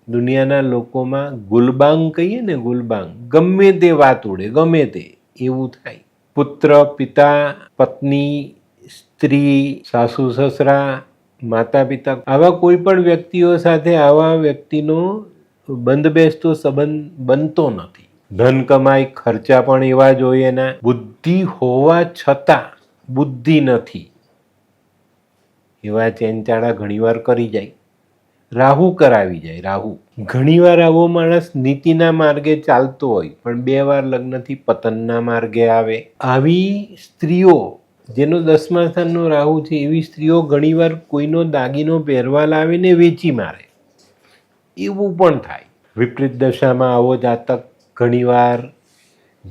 દુનિયાના લોકોમાં ગુલબાંગ કહીએ ને, ગુલબાંગ, ગમે તે વાત ઉડે, ગમે તે એવું થાય. પુત્ર, પિતા, પત્ની, સ્ત્રી, સાસુ સસરા, માતા પિતા, આવા કોઈ પણ વ્યક્તિઓ સાથે આવા વ્યક્તિનો બંધબેસતો સંબંધ બનતો નથી. ધન કમાય, ખર્ચા પણ એવા જોઈએ ના. બુદ્ધિ હોવા છતાં બુદ્ધિ નથી એવા ચેનચાળા ઘણીવાર કરી જાય રાહુ કરાવી જાય. રાહુ ઘણીવાર આવો માણસ નીતિના માર્ગે ચાલતો હોય પણ 2 વાર લગ્નથી પતનના માર્ગે આવે. આવી સ્ત્રીઓ જેનો 10મા સ્થાનનો રાહુ છે એવી સ્ત્રીઓ ઘણીવાર કોઈનો દાગીનો પહેરવા લાવીને વેચી મારે, એવું પણ થાય. વિપરીત દશામાં આવો જાતક ઘણીવાર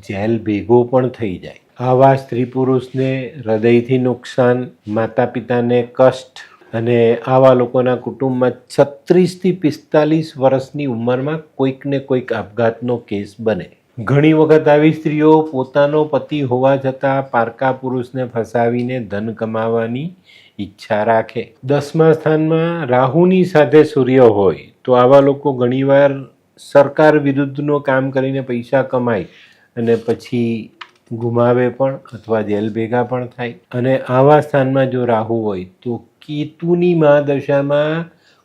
જેલ ભેગો પણ થઈ જાય. આવા સ્ત્રી પુરુષને હૃદયથી નુકસાન, માતા પિતાને કષ્ટ અને આવા લોકોના કુટુંબમાં 36 થી 45 વર્ષની ઉંમરમાં કોઈક ને કોઈક આપઘાતનો કેસ બને. ઘણી વખત આવી સ્ત્રીઓ પોતાનો પતિ હોવા છતાં પારકા પુરુષને ફસાવીને ધન કમાવાની ઈચ્છા રાખે. 10મા સ્થાનમાં રાહુની સાથે સૂર્ય હોય તો આવા લોકો ઘણીવાર સરકાર વિરુદ્ધનું કામ કરીને પૈસા કમાય અને પછી ગુમાવે પણ અથવા જેલ ભેગા પણ થાય. અને આવા સ્થાનમાં જો રાહુ હોય તો કેતુની મહાદશામાં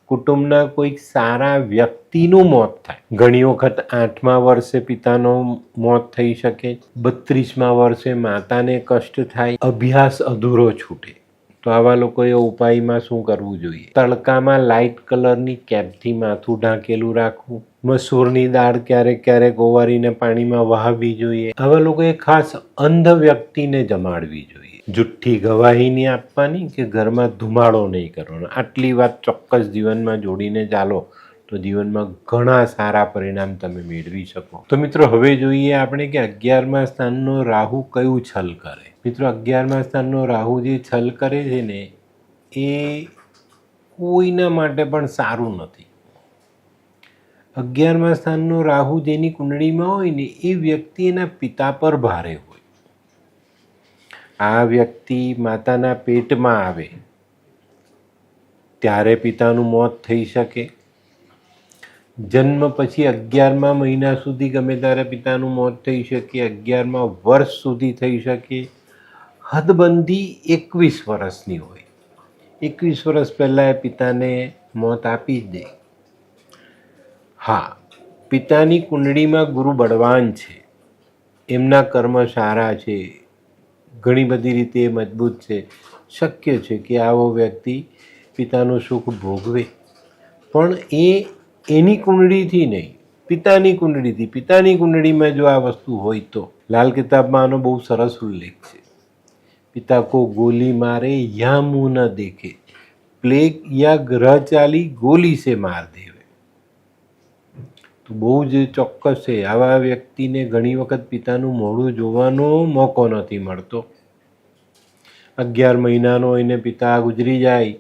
કુટુંબના કોઈક સારા વ્યક્તિનું મોત થાય. ઘણી વખત 8મા વર્ષે પિતાનું મોત થઈ શકે, 32મા વર્ષે માતાને કષ્ટ થાય, અભ્યાસ અધૂરો છૂટે. તો આવા લોકોએ ઉપાયમાં શું કરવું જોઈએ? તડકામાં લાઇટ કલરની કેપથી માથું ઢાંકેલું રાખવું. મસૂરની દાળ ક્યારેક ક્યારેક ઓવારીને પાણીમાં વહાવવી જોઈએ. આવા લોકોએ ખાસ અંધ વ્યક્તિને જમાડવી જોઈએ. જુઠ્ઠી ગવાહી નહીં આપવાની કે ઘરમાં ધુમાડો નહીં કરવાનો. આટલી વાત ચોક્કસ જીવનમાં જોડીને ચાલો તો જીવનમાં ઘણા સારા પરિણામ તમે મેળવી શકો. તો મિત્રો હવે જોઈએ આપણે કે 11મા સ્થાનનો રાહુ કયું છલ કરે. મિત્રો 11મા સ્થાનનો રાહુ જે છલ કરે છે ને એ કોઈના માટે પણ સારું નથી. 11મા સ્થાનનો રાહુ જેની કુંડળીમાં હોય ને એ વ્યક્તિ એના પિતા પર ભારે હોય. આ વ્યક્તિ માતાના પેટમાં આવે ત્યારે પિતાનું મોત થઈ શકે. જન્મ પછી 11મા મહિના સુધી ગમે ત્યારે પિતાનું મોત થઈ શકે. 11મા વર્ષ સુધી થઈ શકે. હદબંધી 21 વર્ષની હોય. 21 વર્ષ પહેલાં એ પિતાને મોત આપી જ દે. હા, પિતાની કુંડળીમાં ગુરુ બળવાન છે, એમના કર્મ સારા છે, ઘણી બધી રીતે એ મજબૂત છે. શક્ય છે કે આવો વ્યક્તિ પિતાનું સુખ ભોગવે, પણ એની કુંડળીથી નહીં, પિતાની કુંડળીથી. પિતાની કુંડળીમાં જો આ વસ્તુ હોય તો લાલ કિતાબમાં આનો બહુ સરસ ઉલ્લેખ છે. પિતા કો ગોલી મારે યા મુંહ ન દેખે, પ્લેગ યા ગ્રહ ચાલી ગોલી સે માર દેવે. તો બહુ જ ચોક્કસ છે. આવા વ્યક્તિને ઘણી વખત પિતાનું મોઢું જોવાનો મોકો નથી મળતો. 11 મહિનાનો એને પિતા ગુજરી જાય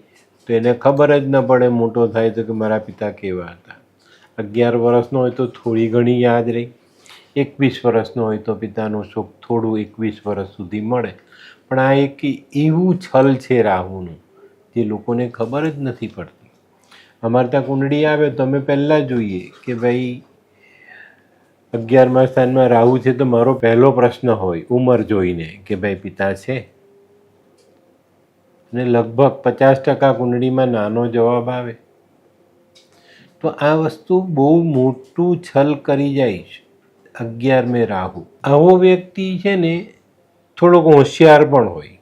તો એને ખબર જ ન પડે મોટો થાય તો કે મારા પિતા કેવા હતા. 11 વર્ષનો હોય તો થોડી ઘણી યાદ રહી. 21 વર્ષનો હોય તો પિતાનું સુખ થોડું 21 વર્ષ સુધી મળે. પણ આ એક એવું છલ છે રાહુનું જે લોકોને ખબર જ નથી પડતી. અમારે ત્યાં કુંડળી આવે તો અમે પહેલાં જોઈએ કે ભાઈ 11મા સ્થાનમાં રાહુ છે તો મારો પહેલો પ્રશ્ન હોય ઉંમર જોઈને કે ભાઈ પિતા છે. અને લગભગ 50% કુંડળીમાં નાનો જવાબ આવે. તો આ વસ્તુ બહુ મોટું છલ કરી જાય છે. 11મે રાહુ. આવો વ્યક્તિ છે ને થોડોક હોશિયાર પણ હોય.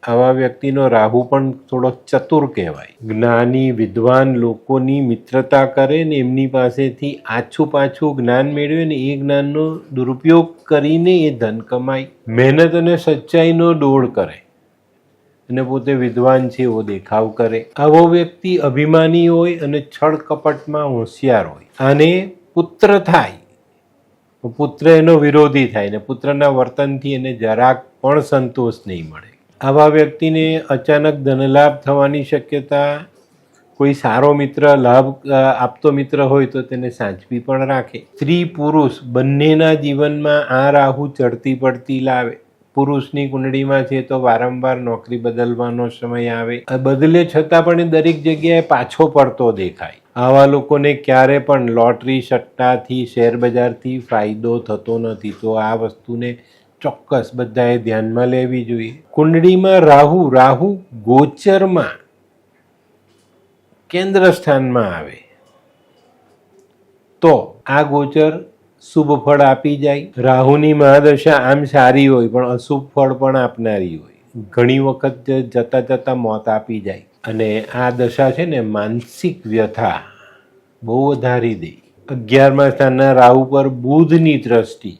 આવા વ્યક્તિનો રાહુ પણ થોડો ચતુર કહેવાય. જ્ઞાની વિદ્વાન લોકોની મિત્રતા કરે ને એમની પાસેથી આછું પાછું જ્ઞાન મેળવે ને એ જ્ઞાનનો દુરુપયોગ કરીને એ ધન કમાય. મહેનત અને સચ્ચાઈનો દોડ કરે અને પોતે વિદ્વાન છે એવો દેખાવ કરે. આવો વ્યક્તિ અભિમાની હોય અને છળ કપટમાં હોશિયાર હોય. આને પુત્ર થાય, પુત્ર એનો વિરોધી થાય ને પુત્રના વર્તનથી એને જરાક પણ સંતોષ નહીં મળે. આવા વ્યક્તિને અચાનક ધનલાભ થવાની શક્યતા. કોઈ સારો મિત્ર લાભ આપતો મિત્ર હોય તો તેને સાચવી પણ રાખે. સ્ત્રી પુરુષ બંનેના જીવનમાં આ રાહુ ચડતી પડતી લાવે. પુરુષની કુંડળીમાં છે તો વારંવાર નોકરી બદલવાનો સમય આવે. બદલે છતાં પણ દરેક જગ્યાએ પાછો પડતો દેખાય. આવા લોકોને ક્યારે પણ લોટરી, સટ્ટાથી, શેરબજારથી ફાયદો થતો નથી. તો આ વસ્તુને ચોક્કસ બધાએ ધ્યાનમાં લેવી જોઈએ. કુંડળીમાં રાહુ ગોચરમાં કેન્દ્ર સ્થાનમાં આવે તો આ ગોચર શુભ ફળ આપી જાય. રાહુની મહાદશા આમ સારી હોય પણ અશુભ ફળ પણ આપનારી હોય. ઘણી વખત જતા જતા મોત આપી જાય. અને આ દશા છે ને માનસિક વ્યથા બહુ વધારી દે. 11મા સ્થાનના રાહુ પર બુધની દ્રષ્ટિ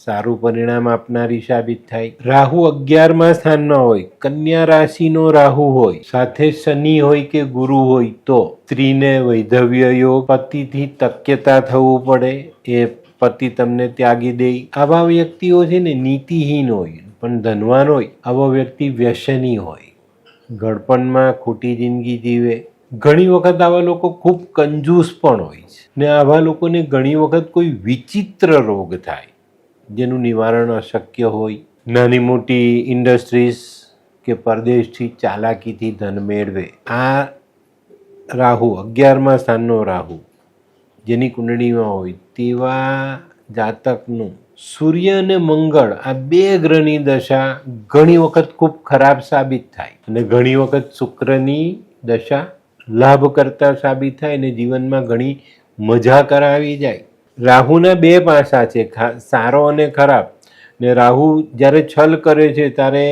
સારું પરિણામ આપનારી સાબિત થાય. રાહુ 11મા સ્થાનમાં હોય, કન્યા રાશિનો રાહુ હોય, સાથે શનિ હોય કે ગુરુ હોય તો સ્ત્રીને વૈધવ્ય યોગ, પતિથી તક્યતા થવું પડે, એ પતિ તમને ત્યાગી દે. આવા વ્યક્તિઓ છે ને નીતિહીન હોય પણ ધનવાન હોય. આવો વ્યક્તિ વ્યસની હોય, ગળપણમાં ખોટી જિંદગી જીવે. ઘણી વખત આવા લોકો ખૂબ કંજૂસ પણ હોય છે ને આવા લોકોને ઘણી વખત કોઈ વિચિત્ર રોગ થાય જેનું નિવારણ અશક્ય હોય. નાની મોટી ઇન્ડસ્ટ્રીઝ કે પરદેશથી ચાલાકીથી ધન મેળવે. આ રાહુ 11મા સ્થાનનો રાહુ જેની કુંડળીમાં હોય તેવા જાતકનું સૂર્ય અને મંગળ આ બે ગ્રહની દશા ઘણી વખત ખૂબ ખરાબ સાબિત થાય અને ઘણી વખત શુક્રની દશા લાભ કરતા સાબિત થાય અને જીવનમાં ઘણી મજા કરાવી જાય. રાહુના બે પાસા છે, સારો અને ખરાબ. ને રાહુ જ્યારે છલ કરે છે ત્યારે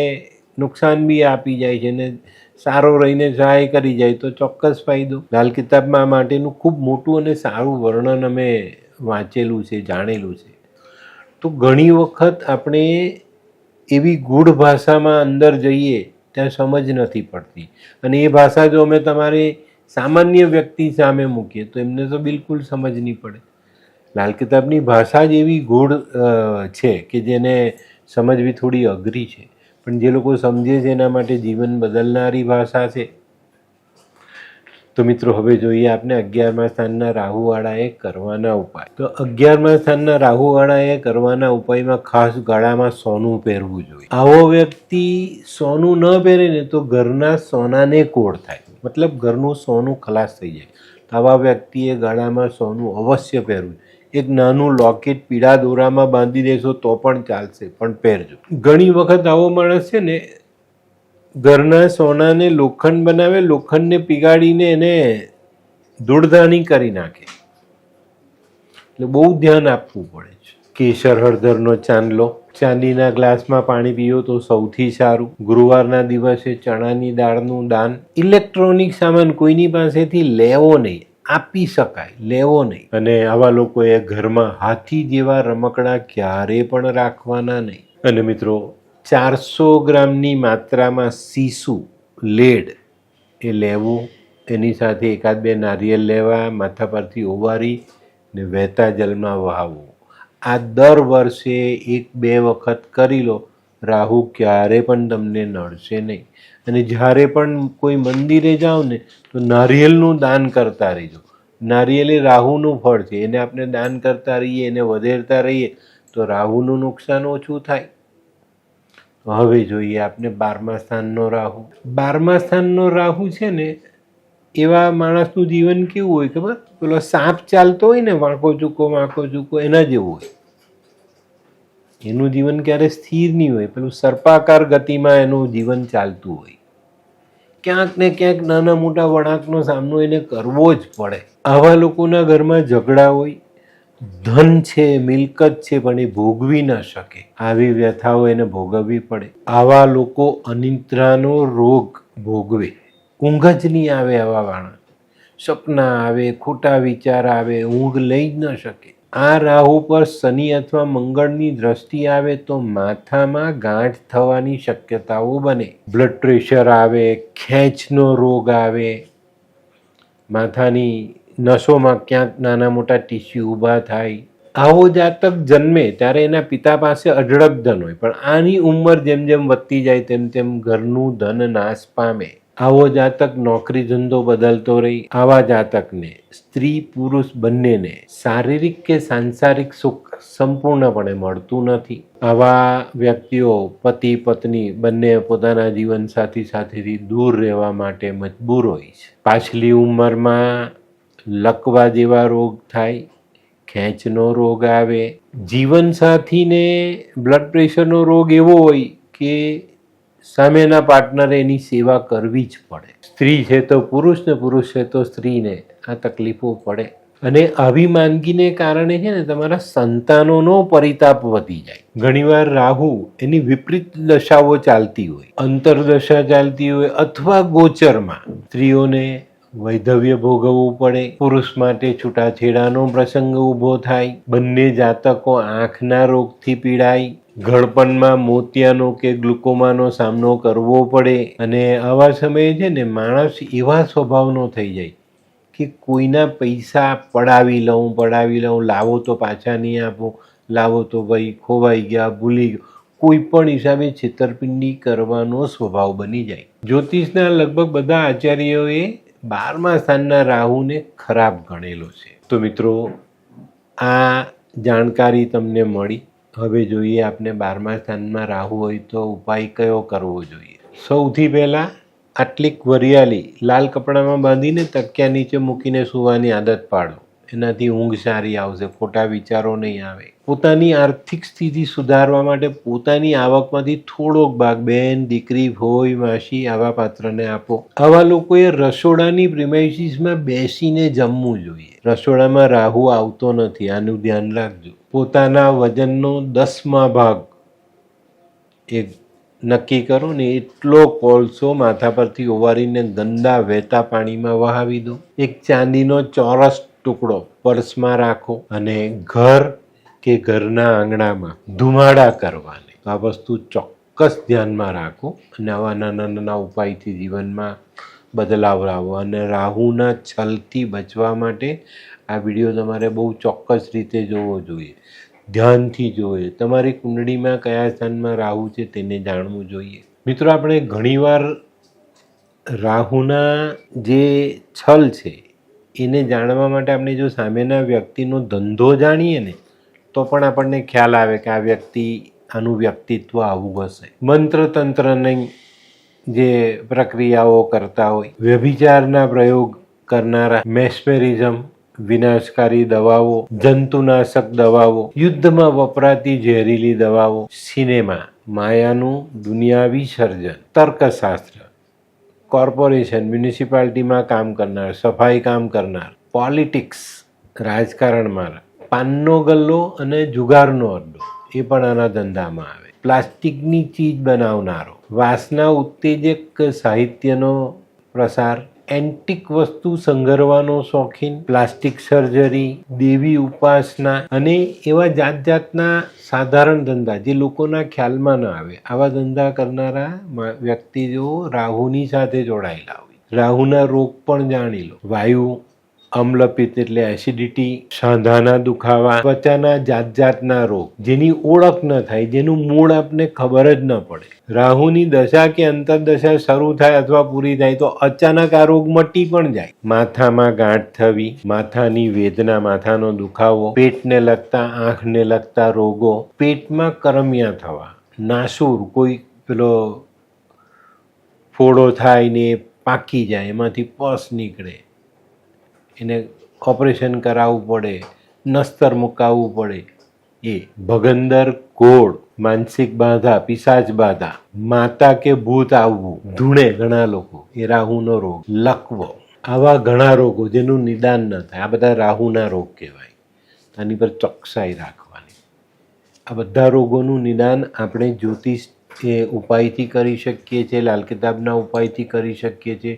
નુકસાન બી આપી જાય છે ને સારો રહીને સહાય કરી જાય તો ચોક્કસ ફાયદો. લાલ કિતાબમાં આ માટેનું ખૂબ મોટું અને સારું વર્ણન અમે વાંચેલું છે, જાણેલું છે. તો ઘણી વખત આપણે એવી ગૂઢ ભાષામાં અંદર જઈએ ત્યાં સમજ નથી પડતી અને એ ભાષા જો અમે તમારી સામાન્ય વ્યક્તિ સામે મૂકીએ તો એમને તો બિલકુલ સમજ નહીં પડે. લાલ કિતાબની ભાષા જ એવી ગૂઢ છે કે જેને સમજવી થોડી અઘરી છે, પણ જે લોકો સમજે છે એના માટે જીવન બદલનારી ભાષા છે. તો મિત્રો હવે જોઈએ આપણે 11મા સ્થાનના રાહુવાળાએ કરવાના ઉપાય. તો 11મા સ્થાનના રાહુવાળાએ કરવાના ઉપાયમાં ખાસ ગળામાં સોનું પહેરવું જોઈએ. આવો વ્યક્તિ સોનું ન પહેરે ને તો ઘરના સોનાને કોડ થાય, મતલબ ઘરનું સોનું ખલાસ થઈ જાય. આવા વ્યક્તિએ ગળામાં સોનું અવશ્ય પહેરવું. એક નાનું લોકેટ પીળા દોરામાં બાંધી દેશો તો પણ ચાલશે, પણ પહેરજો. ઘણી વખત આવો માણસ છે ને ઘરના સોનાને લોખંડ બનાવે, લોખંડને પીગાડીને એને ધૂળધાની કરી નાખે. એટલે બહુ ધ્યાન આપવું પડે છે. કેસર હળદરનો ચાંદલો, ચાંદીના ગ્લાસમાં પાણી પીવો તો સૌથી સારું. ગુરુવારના દિવસે ચણાની દાળનું દાન. ઇલેક્ટ્રોનિક સામાન કોઈની પાસેથી લેવો નહીં, આપી શકાય, લેવો નહીં. અને આવા લોકોએ ઘરમાં હાથી જેવા રમકડા ક્યારે પણ રાખવાના નહીં. અને મિત્રો 400 ગ્રામની માત્રામાં સીસું લેડ એ લેવું, એની સાથે એકાદ બે નારિયેલ લેવા, માથા પરથી ઓવારી ને વહેતા જલમાં વહાવવું. આ દર વર્ષે 1-2 વખત કરી લો. રાહુ ક્યારે પણ તમને નડશે નહીં. અને જ્યારે પણ કોઈ મંદિરે જાઓ ને તો નારિયેલનું દાન કરતા રહીજો. નારિયેલ એ રાહુનું ફળ છે, એને આપણે દાન કરતા રહીએ, એને વધેરતા રહીએ તો રાહુનું નુકસાન ઓછું થાય. હવે જોઈએ આપણે 12મા સ્થાનનો રાહુ. 12મા સ્થાનનો રાહુ છે ને એવા માણસનું જીવન કેવું હોય ખબર? પેલો સાપ ચાલતો હોય ને વાંકો ચૂકો એના જેવું હોય. એનું જીવન ક્યારે સ્થિર નહીં હોય, પેલું સર્પાકાર ગતિમાં એનું જીવન ચાલતું હોય. ક્યાંક ને ક્યાંક નાના મોટા વળાંકનો સામનો એને કરવો જ પડે. આવા લોકોના ઘરમાં ઝઘડા હોય, ધન છે, મિલકત છે, પણ એ ભોગવી ન શકે. આવી વ્યથાઓ એને ભોગવવી પડે. આવા લોકો અનિદ્રાનો રોગ ભોગવે, ઊંઘ જ નહીં આવે. આવા વાળા સપના આવે, ખોટા વિચાર આવે, ઊંઘ લઈ જ ન શકે. આ રાહુ પર શનિ અથવા મંગળની દ્રષ્ટિ આવે તો માથામાં ગાંઠ થવાની શક્યતાઓ બને. બ્લડ પ્રેશર આવે, ખેંચનો રોગ આવે, માથાની નસોમાં ક્યાંક નાના મોટા ટીસ્યુ ઊભા થાય. આવો જાતક જન્મે ત્યારે એના પિતા પાસે અઢળક ધન હોય, પણ આની ઉંમર જેમ જેમ વધતી જાય તેમ તેમ ઘરનું ધન નાશ પામે. આવો જાતક નોકરી ધંધો બદલતો રહી. આવા જાતકને સ્ત્રી પુરુષ બંનેને શારીરિક કે સાંસારિક સુખ સંપૂર્ણપણે મળતું નથી. આવા વ્યક્તિઓ પતિ પત્ની બંને પોતાના જીવનસાથી સાથેથી દૂર રહેવા માટે મજબૂર હોય છે. પાછલી ઉંમરમાં લકવા જેવા રોગ થાય, ખેંચનો રોગ આવે. જીવનસાથીને બ્લડ પ્રેશરનો રોગ એવો હોય કે સામેના પાર્ટનરે એની સેવા કરવી જ પડે. સ્ત્રી છે તો પુરુષ ને પુરુષ છે તો સ્ત્રીને આ તકલીફો પડે. અને આવી માંદગીને કારણે છે ને તમારા સંતાનોનો પરિતાપ વધી જાય. ઘણીવાર રાહુ એની વિપરીત દશાઓ ચાલતી હોય, અંતરદશા ચાલતી હોય, અથવા ગોચરમાં સ્ત્રીઓને વૈધવ્ય ભોગવવું પડે, પુરુષ માટે છૂટાછેડાનો પ્રસંગ ઊભો થાય, બંને જાતકો આંખના રોગથી પીડાય, ઘડપણમાં મોતિયાનો કે ગ્લુકોમાનો સામનો કરવો પડે. અને આવા સમયે છે ને માણસ એવા સ્વભાવનો થઈ જાય કે કોઈના પૈસા પડાવી લઉં, લાવો તો પાછા નહીં આપો, લાવો તો ભાઈ ખોવાઈ ગયા, ભૂલી ગયો, કોઈ પણ હિસાબે છેતરપિંડી કરવાનો સ્વભાવ બની જાય. જ્યોતિષના લગભગ બધા આચાર્યોએ 12મા સ્થાનના રાહુને ખરાબ ગણેલો છે. તો મિત્રો, આ જાણકારી તમને મળી. હવે જોઈએ આપણે 12મા સ્થાનમાં રાહુ હોય તો ઉપાય કયો કરવો જોઈએ. સૌથી પહેલાં આટલીક વરિયાળી લાલ કપડામાં બાંધીને તકિયા નીચે મૂકીને સૂવાની આદત પાડો. એનાથી ઊંઘ સારી આવશે, ખોટા વિચારો નહીં આવે. પોતાની આર્થિક સ્થિતિ સુધારવા માટે પોતાની આવકમાંથી થોડોક ભાગ બહેન, દીકરી, ભોય, માસી આવા પાત્રને આપો. આવા લોકોએ રસોડાની પ્રિમાઇસીસમાં બેસીને જમવું જોઈએ. રસોડામાં રાહુ આવતો નથી, આનું ધ્યાન રાખજો. પોતાના વજનનો 10મા ભાગ એક નક્કી કરો ને એટલો કોલસો માથા પરથી ઓવારીને ગંદા વહેતા પાણીમાં વહાવી દો. એક ચાંદીનો ચોરસ ટુકડો પર્સમાં રાખો અને ઘર કે ઘરના આંગણામાં ધુમાડા કરવાને. આ વસ્તુ ચોક્કસ ધ્યાનમાં રાખો અને આવા નાના નાના ઉપાયથી જીવનમાં બદલાવ લાવો. અને રાહુના છલથી બચવા માટે આ વિડીયો તમારે બહુ ચોક્કસ રીતે જોવો જોઈએ, ધ્યાનથી જોઈએ. તમારી કુંડળીમાં કયા સ્થાનમાં રાહુ છે તેને જાણવું જોઈએ. મિત્રો, આપણે ઘણીવાર રાહુના જે છલ છે એને જાણવા માટે આપણે જો સામેના વ્યક્તિનો ધંધો જાણીએ ને તો પણ આપણને ખ્યાલ આવે કે આ વ્યક્તિ, આનું વ્યક્તિત્વ આવું હશે. મંત્ર તંત્રની જે પ્રક્રિયાઓ કરતા હોય, વ્યભિચારના પ્રયોગ કરનારા, મેસ્મેરિઝમ, વિનાશકારી દવાઓ, જંતુનાશક દવાઓ, યુદ્ધમાં વપરાતી ઝેરીલી દવાઓ, સિનેમા, માયાનું દુનિયાવી સર્જન, તર્કશાસ્ત્ર, કોર્પોરેશન, મ્યુનિસિપાલિટીમાં કામ કરનાર, સફાઈ કામ કરનાર, પોલિટિક્સ, રાજકારણમાં, પાનનો ગલ્લો અને જુગારનો અડ્ડો એ પણ આના ધંધામાં આવે. પ્લાસ્ટિકની ચીજ બનાવનારો, વાસના ઉત્તેજક સાહિત્યનો પ્રસાર, એન્ટિક વસ્તુ સંઘરવાનો શોખીન, પ્લાસ્ટિક સર્જરી, દેવી ઉપાસના અને એવા જાત જાતના સાધારણ ધંધા જે લોકોના ખ્યાલમાં ન આવે, આવા ધંધા કરનારા વ્યક્તિઓ રાહુની સાથે જોડાયેલા હોય. રાહુના રોગ પણ જાણી લો. વાયુ, અમ્લપિત્ત એટલે એસિડિટી, સાંધાના દુખાવા, ત્વચાના જાત જાતના રોગ જેની ઓળખ ન થાય, જેનું મૂળ આપને ખબર જ ન પડે. રાહુની દશા કે અંતરદશા શરૂ થાય અથવા પૂરી થાય તો અચાનક આ રોગ મટી પણ જાય. માથામાં ગાંઠ થવી, માથાની વેદના, માથાનો દુખાવો, પેટને લગતા, આંખને લગતા રોગો, પેટમાં કરમિયા થવા, નાસુર, કોઈ પેલો ફોડો થાય ને પાકી જાય, એમાંથી પસ નીકળે, એને ઓપરેશન કરાવવું પડે, નસ્તર મુકાવવું પડે. એ ભગંદર, ગોળ, માનસિક બાધા, પિશાચ બાધા, માતા કે ભૂત આવવું, ધૂણે ઘણા લોકો, એ રાહુનો રોગ. લકવો, આવા ઘણા રોગો જેનું નિદાન ન થાય, આ બધા રાહુના રોગ કહેવાય. આની પર ચોકસાઈ રાખવાની. આ બધા રોગોનું નિદાન આપણે જ્યોતિષ એ ઉપાયથી કરી શકીએ છીએ, લાલ કિતાબના ઉપાયથી કરી શકીએ છીએ.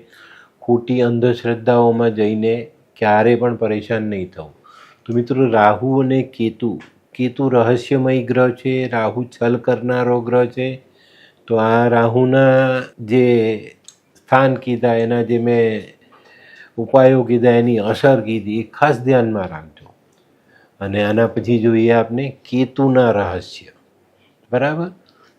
ખોટી અંધશ્રદ્ધાઓમાં જઈને ક્યારે પણ પરેશાન નહીં થવું. તો મિત્રો, રાહુ અને કેતુ રહસ્યમય ગ્રહ છે, રાહુ છલ કરનારો ગ્રહ છે. તો આ રાહુના જે સ્થાન કીધા, એના જે મેં ઉપાયો કીધા, એની અસર કીધી, એ ખાસ ધ્યાનમાં રાખજો. અને આના પછી જોઈએ આપણે કેતુના રહસ્ય. બરાબર?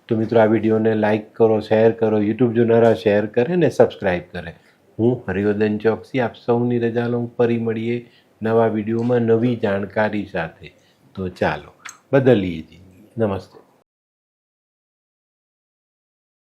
તો મિત્રો, આ વિડીયોને લાઈક કરો, શેર કરો, યુટ્યુબ જોનારા શેર કરે ને સબસ્ક્રાઈબ કરે. હું હરિવર્ધન ચોકસી આપ સૌની રજા લઉં. ફરી મળીએ નવા વિડીયોમાં નવી જાણકારી સાથે. તો ચાલો બદલીએ જિંદગી. નમસ્તે.